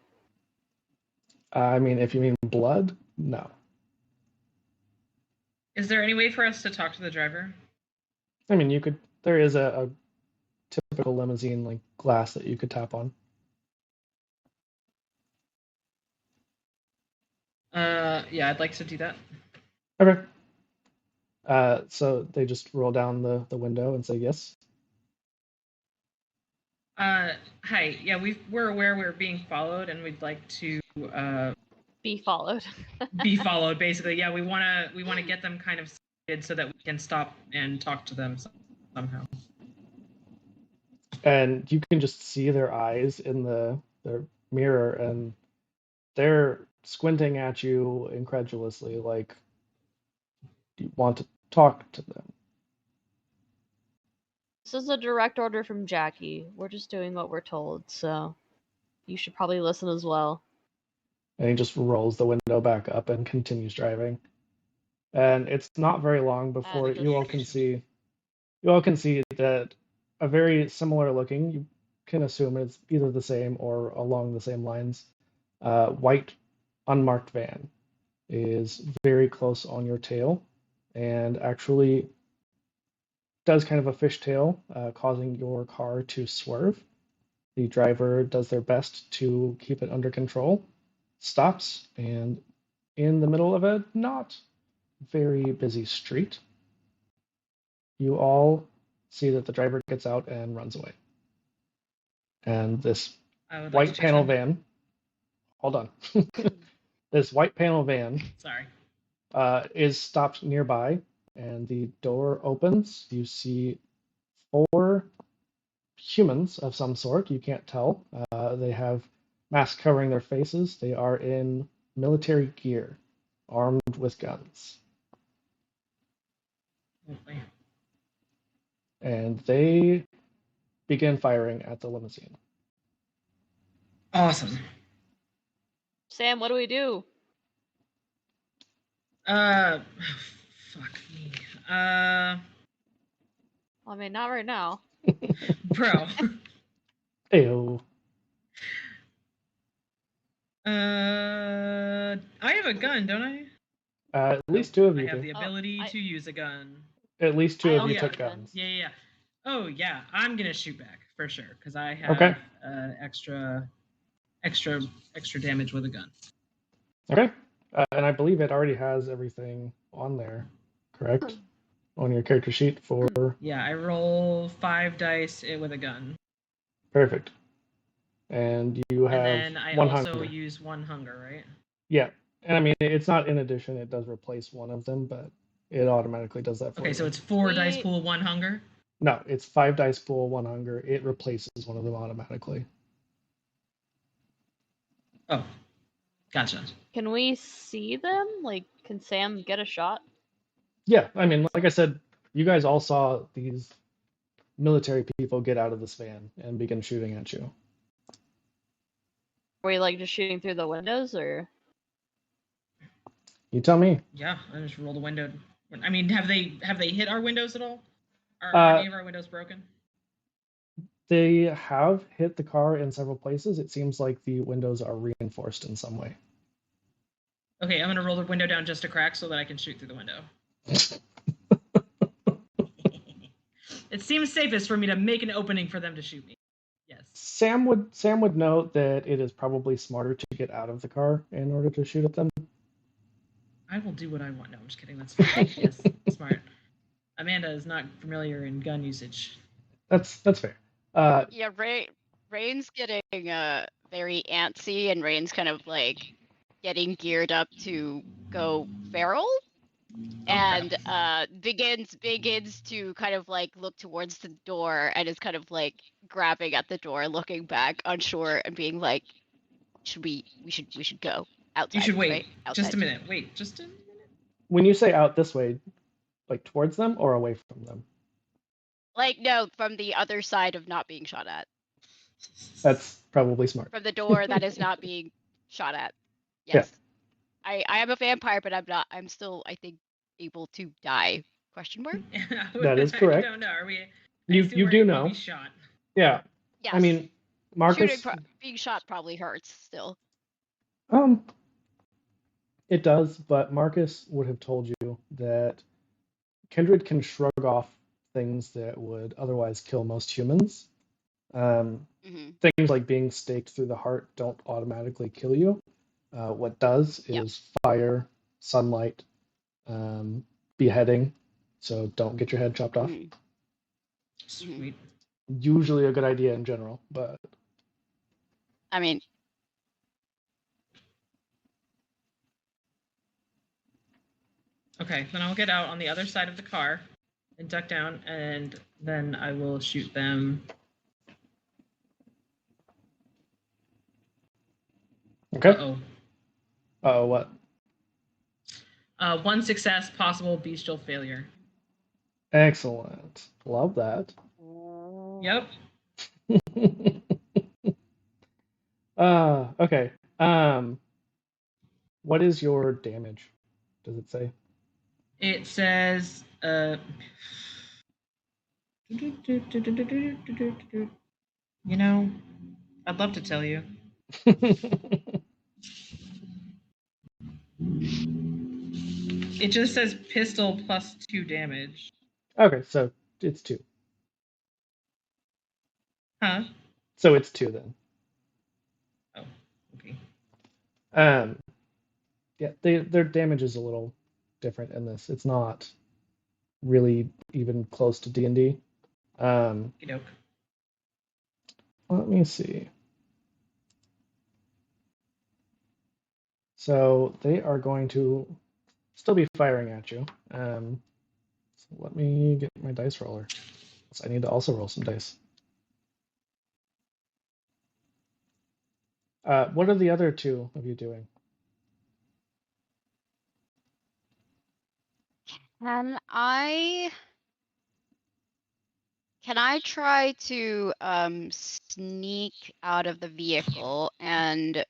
I mean, if you mean blood, no. Is there any way for us to talk to the driver? I mean, you could. There is a typical limousine like glass that you could tap on. Yeah, I'd like to do that. Okay. So they just roll down the window and say yes. Hi. Yeah, we're aware we're being followed, and we'd like to Be followed. be followed. Basically, yeah, we wanna get them kind of seated so that we can stop and talk to them somehow. And you can just see their eyes in their mirror, and they're squinting at you incredulously, like you want to talk to them. This is a direct order from Jackie. We're just doing what we're told, so you should probably listen as well. And he just rolls the window back up and continues driving. And it's not very long before you all can see that a very similar looking, you can assume it's either the same or along the same lines, white unmarked van is very close on your tail and actually does kind of a fishtail, causing your car to swerve. The driver does their best to keep it under control, stops, and in the middle of a not very busy street, you all see that the driver gets out and runs away. And this white panel van, hold on, this white panel van Sorry. is stopped nearby, and the door opens. You see 4 humans of some sort. You can't tell. They have masks covering their faces. They are in military gear, armed with guns. Lovely. And they begin firing at the limousine. Awesome. Sam, what do we do? Fuck me. I mean, not right now. Bro. Ayo. I have a gun, don't I? At least 2 of you I have do. the ability to use a gun. At least 2 I of you also took have guns. Yeah. Oh yeah, I'm gonna shoot back for sure because I have Okay. extra damage with a gun. Okay. And I believe it already has everything on there, correct? On your character sheet for... Yeah, I roll 5 dice with a gun. Perfect. And you have and then I 1 also hunger. use 1 hunger, right? Yeah. And I mean, it's not in addition, it does replace one of them, but it automatically does that for you. Okay, so it's 4 dice pool, 1 hunger? No, it's 5 dice pool, 1 hunger. It replaces one of them automatically. Oh, gotcha. Can we see them? Like, can Sam get a shot? Yeah, I mean, like I said, you guys all saw these military people get out of this van and begin shooting at you. Are we like just shooting through the windows, or? You tell me. Yeah, I just rolled a window. I mean, have they hit our windows at all? Are any of our windows broken? They have hit the car in several places. It seems like the windows are reinforced in some way. Okay, I'm gonna roll the window down just a crack so that I can shoot through the window. It seems safest for me to make an opening for them to shoot me. Yes. Sam would note that it is probably smarter to get out of the car in order to shoot at them. I will do what I want. No, I'm just kidding. That's fine. Yes, smart. Amanda is not familiar in gun usage. That's fair. Yeah, Rain's getting very antsy, and Rain's kind of like getting geared up to go feral, and begins to kind of like look towards the door, and is kind of like grabbing at the door, looking back, unsure, and being like, we should go outside. You should wait. Right? Just a minute. Wait, just a minute. When you say out this way, like towards them or away from them? Like, no, from the other side of not being shot at. That's Probably smart. from the door that is not being shot at. Yes. I am a vampire, but I'm still, I think, able to die. Question mark? That is correct. I don't know. Are we? You do able know. to be shot. Yeah. Yes. I mean, Marcus. Being shot probably hurts still. It does, but Marcus would have told you that Kindred can shrug off things that would otherwise kill most humans. Things like being staked through the heart don't automatically kill you. What does is fire, sunlight, beheading. So don't get your head chopped off. Sweet. Usually a good idea in general, but I mean, okay, then I'll get out on the other side of the car and duck down, and then I will shoot them. okay. Uh-oh. What? One success, possible bestial failure. Excellent. Love that. Yep. Okay. What is your damage? Does it say? It says, you know, I'd love to tell you. It just says pistol plus 2 damage. Okay, so it's 2. Huh? So it's 2 then. Oh, okay. Yeah, their damage is a little different in this. It's not really even close to D&D. Okey-doke. Let me see. So they are going to still be firing at you. So let me get my dice roller. I need to also roll some dice. What are the other 2 of you doing? Can I try to sneak out of the vehicle and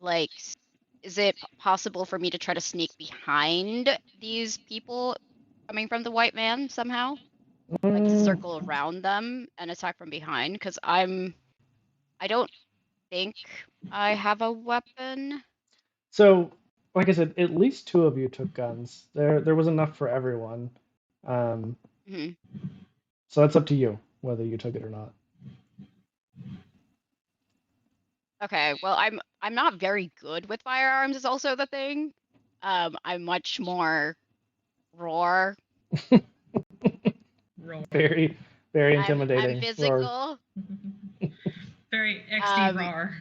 like is it possible for me to try to sneak behind these people coming from the white man somehow? Like to circle around them and attack from behind? Because I don't think I have a weapon. So, like I said, at least 2 of you took guns. There was enough for everyone. So that's up to you whether you took it or not. Okay, well I'm not very good with firearms is also the thing. I'm much more roar. Very, very intimidating. I'm physical. Very XD roar.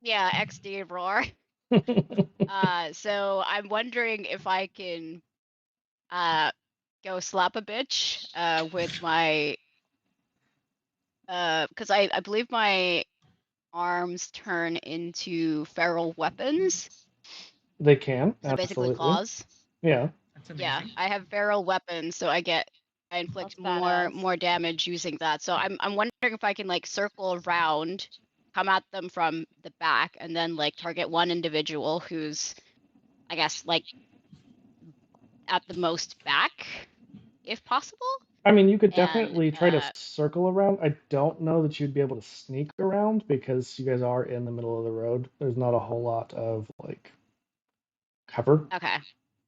Yeah, XD roar. So I'm wondering if I can go slap a bitch with my because I believe my arms turn into feral weapons. They can, So absolutely. basically claws. Yeah. That's amazing. Yeah, I have feral weapons, so I inflict more damage using that. So I'm wondering if I can like circle around, come at them from the back, and then like target one individual who's, I guess, like at the most back, if possible. I mean, you could definitely try to circle around. I don't know that you'd be able to sneak around because you guys are in the middle of the road. There's not a whole lot of like cover. Okay.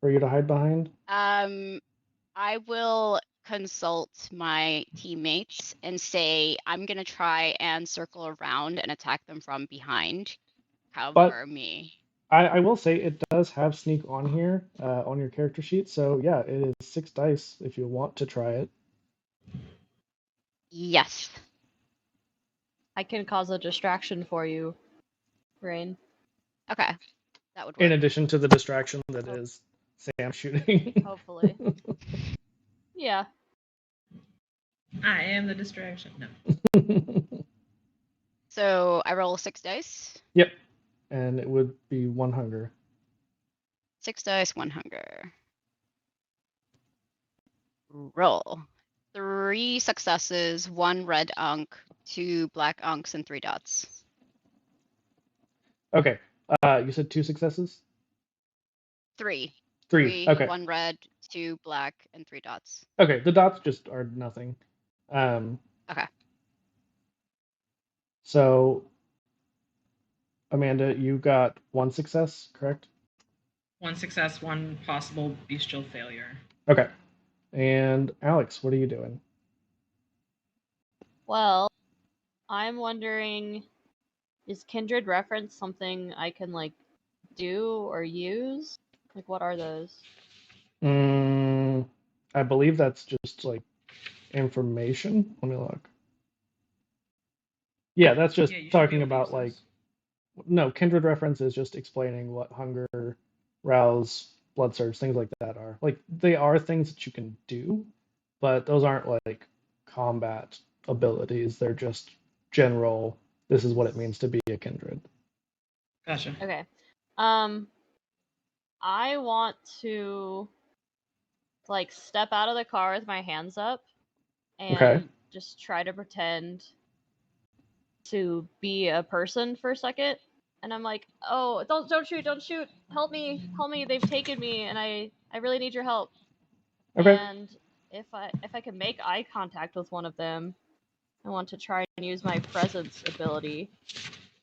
For you to hide behind. I will consult my teammates and say I'm gonna try and circle around and attack them from behind. Cover me. I will say it does have sneak on here on your character sheet. So yeah, it is 6 dice if you want to try it. Yes. I can cause a distraction for you, Rain. Okay. That would work. In addition to the distraction that is Sam shooting. Hopefully. Yeah. I am the distraction. No. So I roll 6 dice. Yep. And it would be 1 hunger. 6 dice, 1 hunger. Roll. 3 successes, 1 red unk, 2 black unks, and 3 dots. Okay. You said 2 successes? 3. 3. Okay. 1 red, 2 black, and 3 dots. Okay. The dots just are nothing. Okay. So, Amanda, you got 1 success, correct? 1 success, 1 possible bestial failure. Okay. And Alex, what are you doing? Well, I'm wondering, is kindred reference something I can like do or use? Like, what are those? I believe that's just like information. Let me look. Yeah, that's just Yeah, you should be talking able to about use like those. no, kindred reference is just explaining what hunger, rouse, blood surge, things like that are. Like they are things that you can do, but those aren't like combat abilities. They're just general. This is what it means to be a kindred. Gotcha. Okay. I want to like step out of the car with my hands up and Okay. just try to pretend to be a person for a second. And I'm like, "Oh, don't shoot, don't shoot. Help me. They've taken me and I really need your help." Okay. And if I can make eye contact with one of them, I want to try and use my presence ability.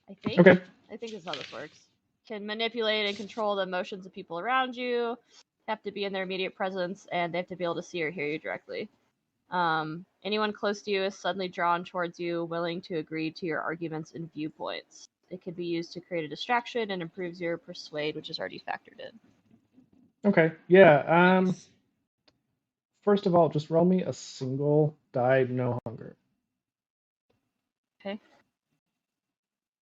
I think Okay. this is how this works. Can manipulate and control the emotions of people around you. Have to be in their immediate presence, and they have to be able to see or hear you directly. Anyone close to you is suddenly drawn towards you, willing to agree to your arguments and viewpoints. It can be used to create a distraction and improves your persuade, which is already factored in. Okay. Yeah. Nice. First of all, just roll me a single die, no hunger. Okay.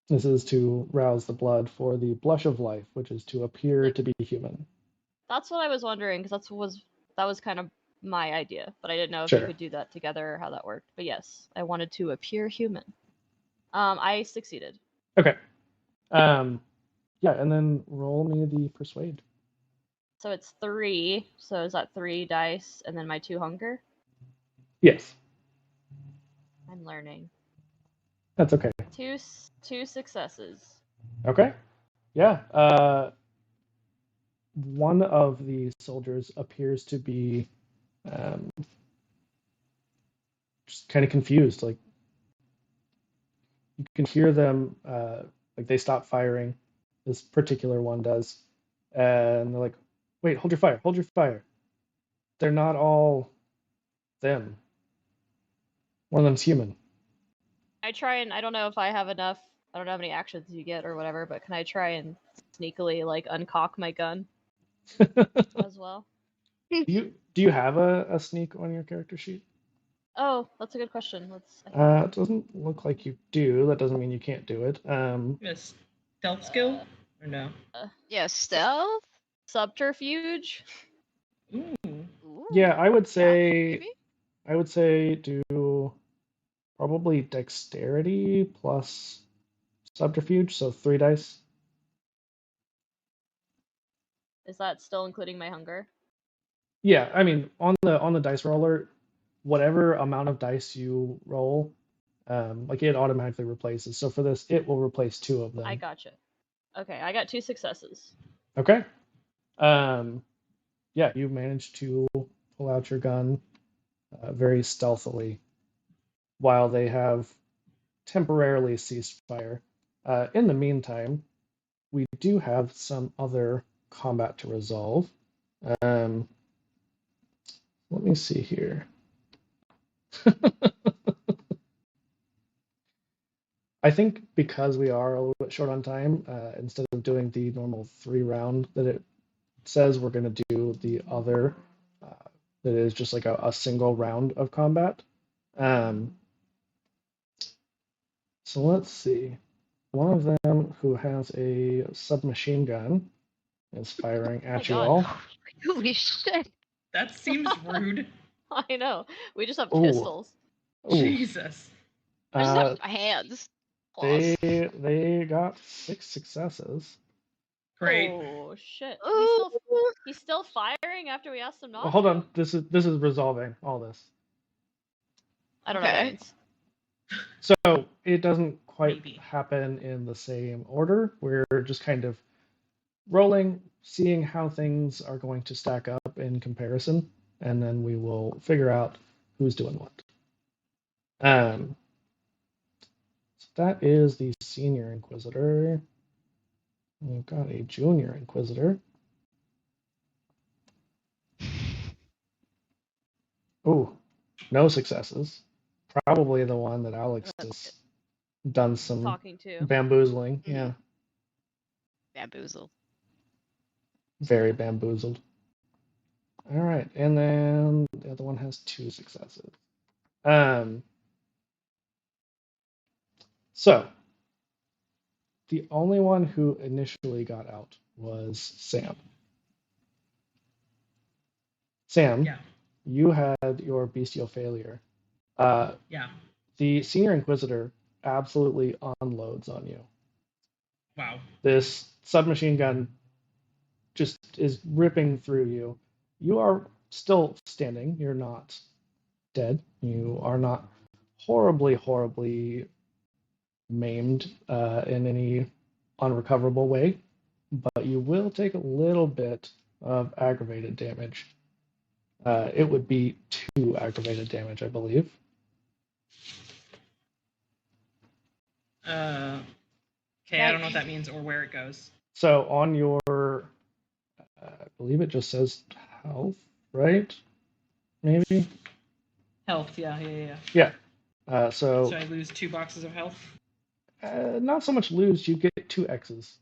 This is to rouse the blood for the blush of life, which is to appear to be human. That's what I was wondering, because that was kind of my idea, but I didn't know if Sure. you could do that together or how that worked. But yes, I wanted to appear human. I succeeded. Okay. Yeah, and then roll me the persuade. So it's 3. So is that 3 dice and then my 2 hunger? Yes. I'm learning. That's okay. 2 successes. Okay. Yeah. One of the soldiers appears to be just kind of confused. Like you can hear them, like they stop firing. This particular one does, and they're like, "Wait, hold your fire! Hold your fire! They're not all them. One of them's human." I try and I don't know if I have enough. I don't know how many actions you get or whatever, but can I try and sneakily like uncock my gun as well? Do you have a sneak on your character sheet? Oh, that's a good question. It doesn't look like you do. That doesn't mean you can't do it. You have a stealth skill? Or no? Yeah, stealth? Subterfuge? Ooh. Ooh, Yeah, I would say maybe? do probably dexterity plus subterfuge, so 3 dice. Is that still including my hunger? Yeah, I mean on the dice roller, whatever amount of dice you roll, like it automatically replaces. So for this, it will replace 2 of them. I gotcha. Okay, I got 2 successes. Okay. Yeah, you managed to pull out your gun very stealthily while they have temporarily ceased fire. In the meantime, we do have some other combat to resolve. Let me see here. I think because we are a little bit short on time, instead of doing the normal 3-round that it says, we're going to do the other that is just like a single round of combat. So let's see. One of them who has a submachine gun is firing at you God. all. Holy shit. That seems rude. I know. We just have Ooh. pistols. Ooh. Jesus. I just have hands. Plus. They got 6 successes. Great. Oh shit. Ooh. He's still firing after we asked him not Well, hold to? on. This is resolving all this. I don't know what that means. So it doesn't quite Maybe. happen in the same order. We're just kind of rolling, seeing how things are going to stack up in comparison, and then we will figure out who's doing what. So that is the senior inquisitor. We've got a junior inquisitor. Oh, no successes. Probably the one that Alex has done some Talking to. bamboozling. Mhm. Yeah, Bamboozled. very bamboozled. All right, and then the other one has 2 successes. So the only one who initially got out was Sam. Sam, Yeah. you had your bestial failure. Yeah. The senior inquisitor absolutely unloads on you. Wow. This submachine gun just is ripping through you. You are still standing. You're not dead. You are not horribly, horribly maimed in any unrecoverable way, but you will take a little bit of aggravated damage. It would be 2 aggravated damage, I believe. Okay, I don't know what that means or where it goes. So on your, I believe it just says health, right? Maybe? Health, yeah. Yeah. So So I lose 2 boxes of health. not so much lose, you get 2 X's.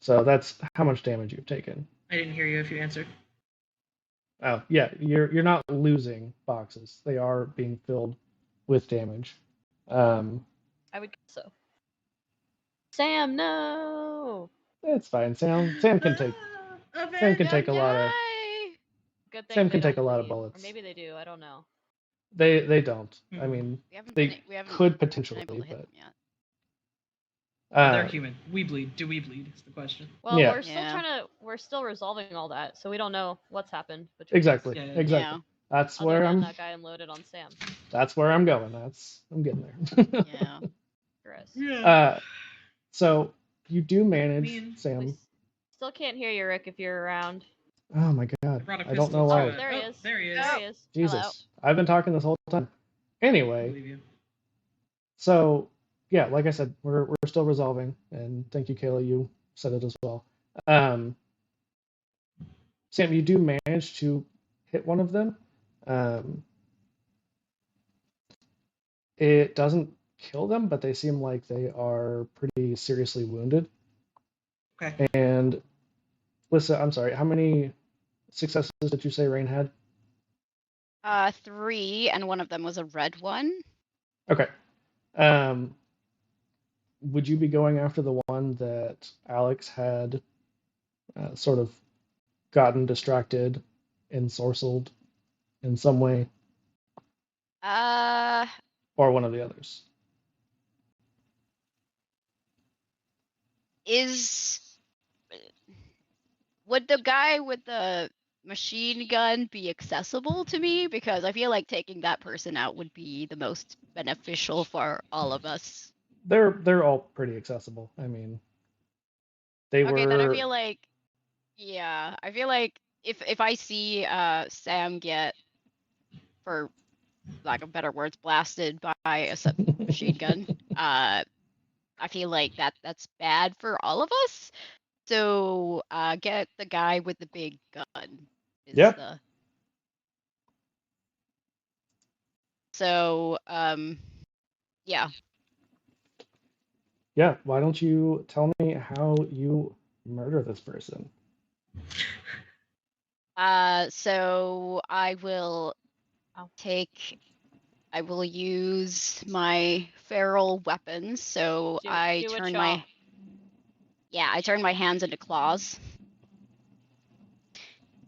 So that's how much damage you've taken. I didn't hear you if you answered. Oh, yeah, you're not losing boxes. They are being filled with damage. I would guess so. Sam, no. It's fine. Sam can take Sam can take a lot of Good thing Sam they can take don't a lot of bleed. bullets. Or maybe they do. I don't know. They don't. I mean, We haven't they could potentially, been able to hit but them yet. They're human. We bleed. Do we bleed? Is the question. Well, Yeah. we're still resolving all that, so we don't know what's happened between exactly, Yeah. exactly. Yeah. That's us, where other than I'm. that guy unloaded on Sam. That's where I'm going. I'm getting there. Yeah. Gross. Yeah. So you do manage, mean, Sam. We still can't hear you, Rick, if you're around. Oh my I god, brought a I don't know pistol why. to it. There he Oh, is. there he is. There he is. Jesus, Hello. I've been talking this whole time. I Anyway, believe you. so yeah, like I said, we're still resolving, and thank you, Kayla. You said it as well. Sam, you do manage to hit one of them. It doesn't kill them, but they seem like they are pretty seriously wounded. Okay. And Lyssa, I'm sorry, how many successes did you say Rain had? 3, and one of them was a red one. Okay. Would you be going after the one that Alex had sort of gotten distracted, ensorcelled in some way, or one of the others? Would the guy with the machine gun be accessible to me? Because I feel like taking that person out would be the most beneficial for all of us. They're all pretty accessible. I mean, they Okay, then I were. feel like, yeah, I feel like if I see Sam get, for lack of better words, blasted by a machine gun, I feel like that's bad for all of us. So get the guy with the big gun. Yeah. So yeah. Yeah, why don't you tell me how you murder this person? So I will use my feral weapons. So I turn my hands into claws.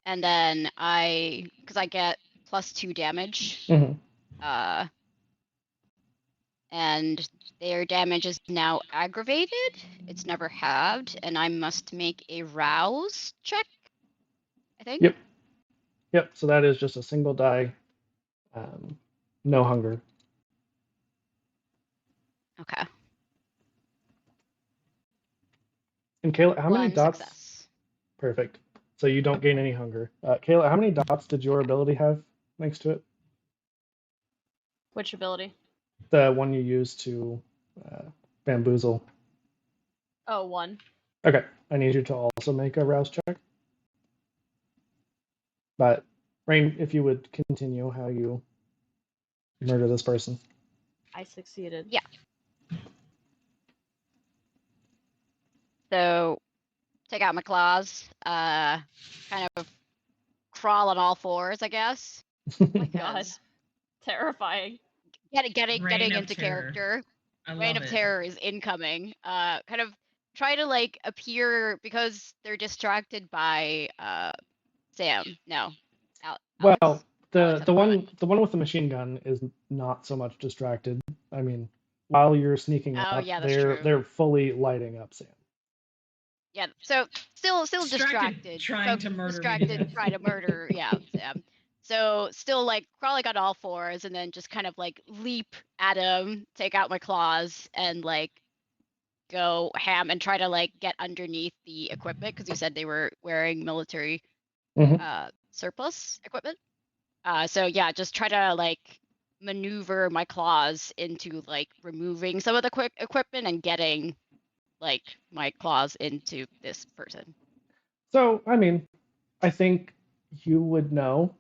And then because I get +2 damage. Mm-hmm. And their damage is now aggravated. It's never halved, and I must make a rouse check, I think. Yep. So that is just a single die No hunger. Okay. And Kayla, how many One dots? success. Perfect. So you don't gain any hunger. Kayla, how many dots did your ability have next to it? Which ability? The one you used to bamboozle. Oh, 1. Okay, I need you to also make a rouse check. But Rain, if you would continue how you murder this person. I succeeded. Yeah. So take out my claws, kind of crawl on all fours, I guess. Oh my god. Because Terrifying. getting Reign of into terror. character. I Reign love of it. Terror is incoming. Kind of try to like appear because they're distracted by Sam. No, Alex. Well, Alex the has a plan. one with the machine gun is not so much distracted. I mean, while you're sneaking Oh up, yeah, that's true. they're fully lighting up Sam. Yeah, so still Distracted, distracted. trying to murder me to distracted, death. trying to murder. Yeah, Sam. So still like crawling on all fours and then just kind of like leap at him, take out my claws, and like go ham and try to like get underneath the equipment because you said they were wearing military Mhm. surplus equipment. So yeah, just try to like maneuver my claws into like removing some of the quick equipment and getting like my claws into this person. So, I mean, I think you would know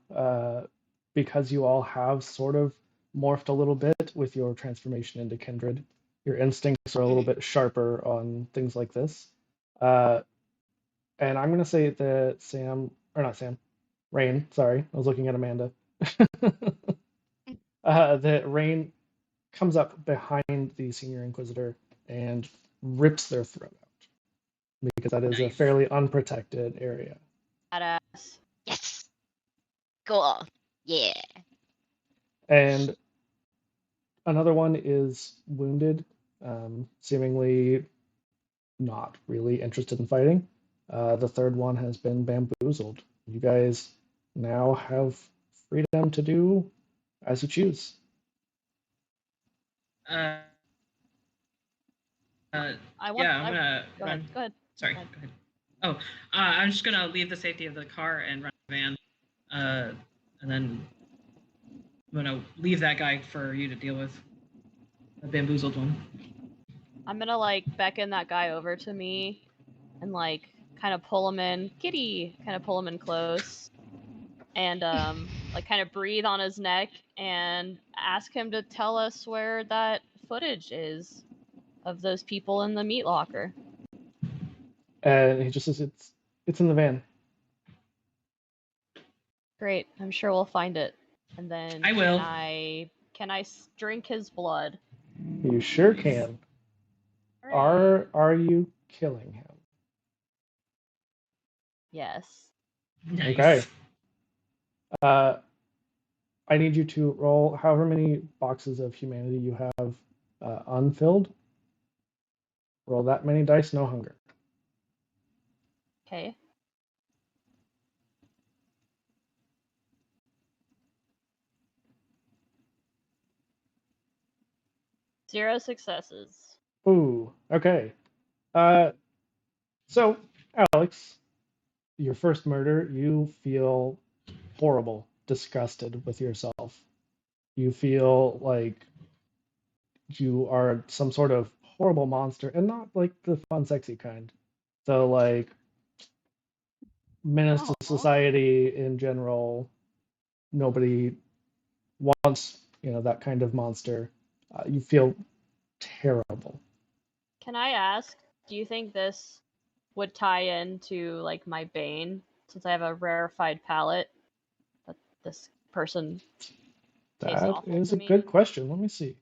because you all have sort of morphed a little bit with your transformation into kindred. Your instincts are a little bit sharper on things like this. Uh, and I'm going to say that Sam, or not Sam, Rain, sorry, I was looking at Amanda. That Rain comes up behind the senior inquisitor and rips their throat out because that is a Nice. fairly unprotected area. Badass. Yes. Cool. Yeah. And another one is wounded, seemingly not really interested in fighting. The third one has been bamboozled. You guys now have freedom to do as you choose. Uh, I want. yeah, I'm gonna Go run. ahead. Go ahead. Sorry, Go ahead. go ahead. Oh, I'm just gonna leave the safety of the car and run the van, and then I'm gonna leave that guy for you to deal with, the bamboozled one. I'm gonna like beckon that guy over to me and like kind of pull him in, kitty, kind of pull him in close, and like kind of breathe on his neck and ask him to tell us where that footage is of those people in the meat locker. And he just says, "It's in the van." Great, I'm sure we'll find it. And then I will. Can I drink his blood? You sure can. Hooray. Are you killing him? Yes. Nice. Okay. I need you to roll however many boxes of humanity you have unfilled. Roll that many dice, no hunger. Okay. Zero successes. Ooh, okay. So, Alex, your first murder, you feel horrible, disgusted with yourself. You feel like you are some sort of horrible monster, and not like the fun, sexy kind. So, like, menace to Aw. society in general. Nobody wants, that kind of monster. You feel terrible. Can I ask, do you think this would tie into like my bane, since I have a rarefied palate that this person tastes That awful is to a me? good question. Let me see.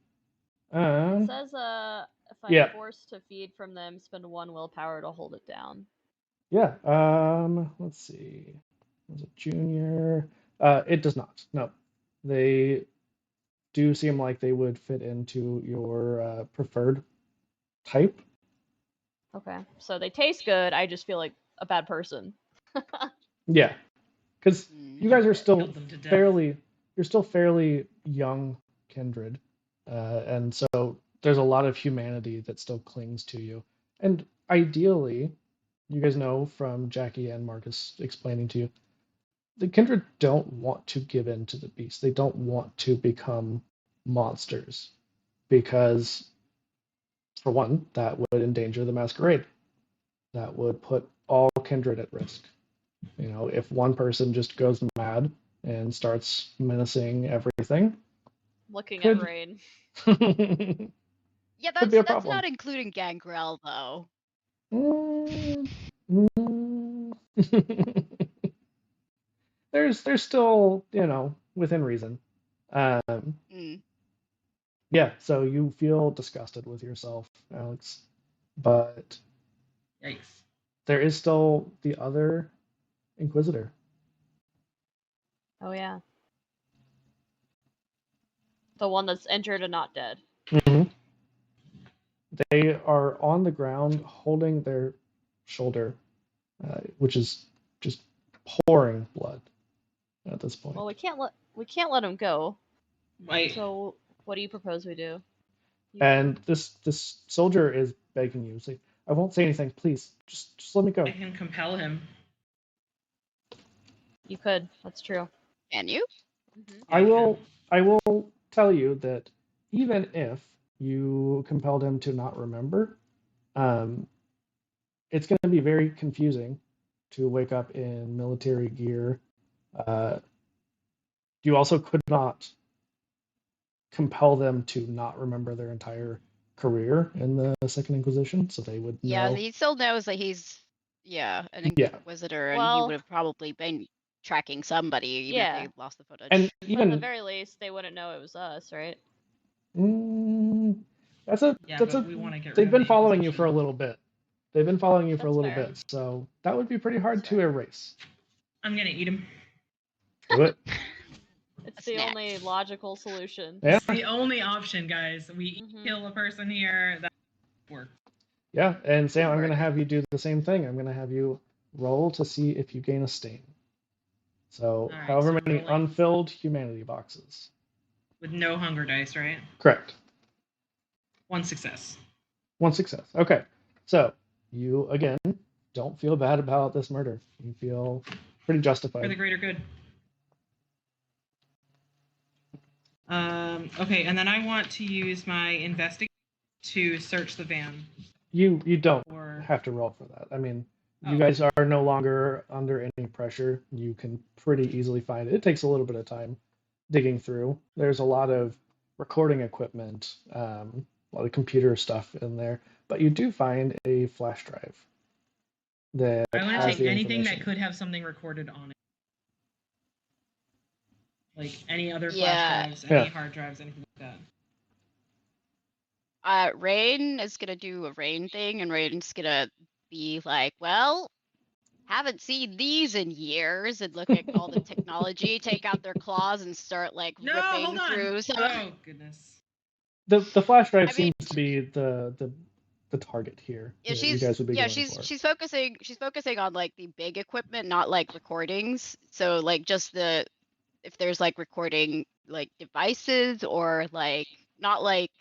It says if I'm Yeah, forced to feed from them, spend 1 willpower to hold it down. yeah. Let's see. Was it junior? It does not. No, they do seem like they would fit into your preferred type. Okay. So they taste good, I just feel like a bad person. Yeah, because you guys are still Killed them to death. fairly still fairly young kindred, and so there's a lot of humanity that still clings to you. And ideally, you guys know from Jackie and Marcus explaining to you, the kindred don't want to give in to the beast. They don't want to become monsters because, for one, that would endanger the masquerade. That would put all kindred at risk. If one person just goes mad and starts menacing everything, Looking could at Rain. Yeah, could be a that's problem. not including Gangrel though. Mm, mm. There's still, within reason. Um, Mm. yeah, so you feel disgusted with yourself, Alex, but Yikes. there is still the other Inquisitor. Oh yeah. The one that's injured and not dead. Mm-hmm. They are on the ground holding their shoulder, which is just pouring blood at this point. Well, we can't let him go. Wait. So what do you propose we do? And this soldier is begging you, say, "I won't say anything, please. Just let me go." I can compel him. You could. That's true. Can you? Mm-hmm. I will tell you that even if you compelled him to not remember, it's going to be very confusing to wake up in military gear. You also could not compel them to not remember their entire career in the Second Inquisition, so they would Yeah, know. he still knows that he's an Yeah, Inquisitor, and he Well- would have probably been tracking somebody even Yeah. if they lost the footage. and But at the even very least, they wouldn't know it was us, right? that's a Yeah, that's but a. we want to get rid They've of been the following you for a Inquisition. little bit. They've been following you for a That's little fair. bit, so that would be pretty hard That's to fair. erase. I'm gonna eat him. Do it. It's A the snack. only logical solution. Yeah. It's the only option, guys. We Mhm. kill a person here. That work. Yeah, and Sam, I'm Work. going to have you do the same thing. I'm going to have you roll to see if you gain a stain. So, Alright, however so many rolling. unfilled humanity boxes. With no hunger dice, right? Correct. 1 success. One success. Okay. So, you, again, don't feel bad about this murder. You feel pretty For the justified. greater good. Okay, and then I want to use my investigate to search the van. You don't Or have to roll for that. I mean, you Oh. guys are no longer under any pressure. You can pretty easily find it. It takes a little bit of time digging through. There's a lot of recording equipment, a lot of computer stuff in there, but you do find a flash drive that I want to has take the anything information. that could have something recorded on it. Like any other flash Yeah. drives, any Yeah. hard drives, anything like that. Rain is gonna do a Rain thing, and Rain's gonna be like, well, haven't seen these in years, and look at all the technology, take out their claws and start like No, ripping hold on. through some. Oh goodness. The flash drive I mean- seems to be the target here. Yeah, that you guys would be going for. she's focusing on like the big equipment, not like recordings. So like just if there's like recording like devices or like not like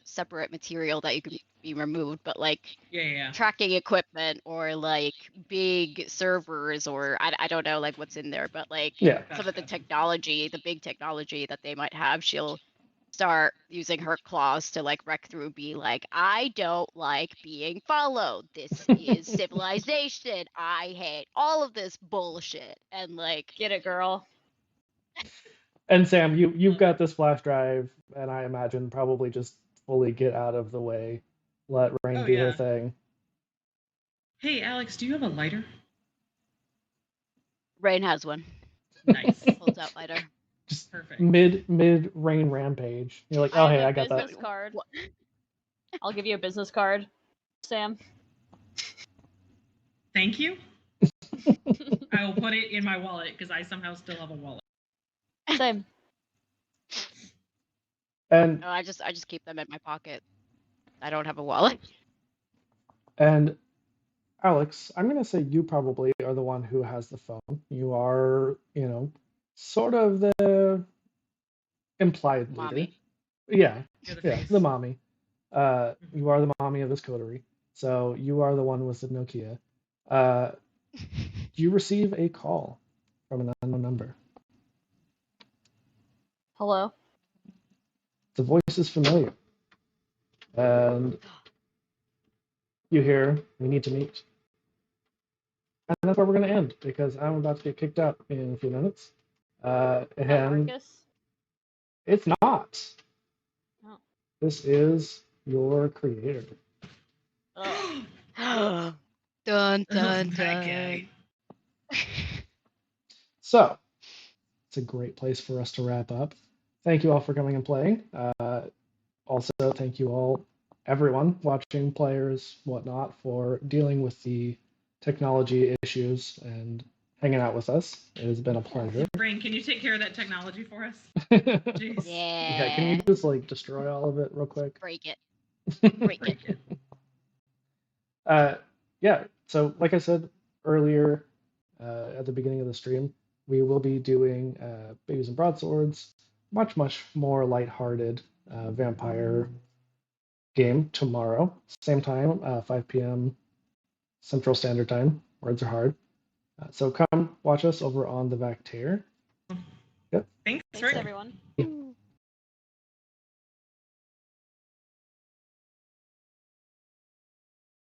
separate material that you can be removed, but like Yeah. tracking equipment or like big servers or I don't know like what's in there, but like Yeah. some of the Gotcha. technology, the big technology that they might have, she'll start using her claws to like wreck through, be like, I don't like being followed. This is civilization. I hate all of this bullshit. And like, Get it, girl. And Sam, you've got this flash drive, and I imagine probably just fully get out of the way, let Rain Oh, do her yeah. thing. Hey, Alex, do you have a lighter? Rain has one. Nice. Pulls out lighter. Just Perfect. mid Rain rampage. You're like, I oh have hey, a I got that. business card. I'll give you a business card, Sam. Thank you. I will put it in my wallet because I somehow still have a wallet. Same. And No, I just keep them in my pocket. I don't have a wallet. and Alex, I'm gonna say you probably are the one who has the phone. You are, sort of the implied leader. Mommy. Yeah, You're the yeah, face. the mommy. You are the mommy of this coterie, so you are the one with the Nokia. You receive a call from an unknown number. Hello? The voice is familiar, and you hear, "We need to meet." And that's where we're going to end because I'm about to get kicked out in a few minutes. And Marcus? it's not. Oh. This is your creator. Oh. Dun dun That dun. guy. So it's a great place for us to wrap up. Thank you all for coming and playing. Also, thank you all, everyone watching, players, whatnot, for dealing with the technology issues and hanging out with us. It has been a pleasure. Brain, can you take care of that technology for us? Jeez. Yeah, can you Yeah. just like destroy all of it real quick? Break it. Break it. Break it. Yeah, so like I said earlier at the beginning of the stream, we will be doing Babies and Broadswords, much more lighthearted vampire game tomorrow, same time, 5 p.m. Central Standard Time. Words are hard. So come watch us over on the Vactair. Yep. Thanks, Thanks, Rick. everyone. Yeah.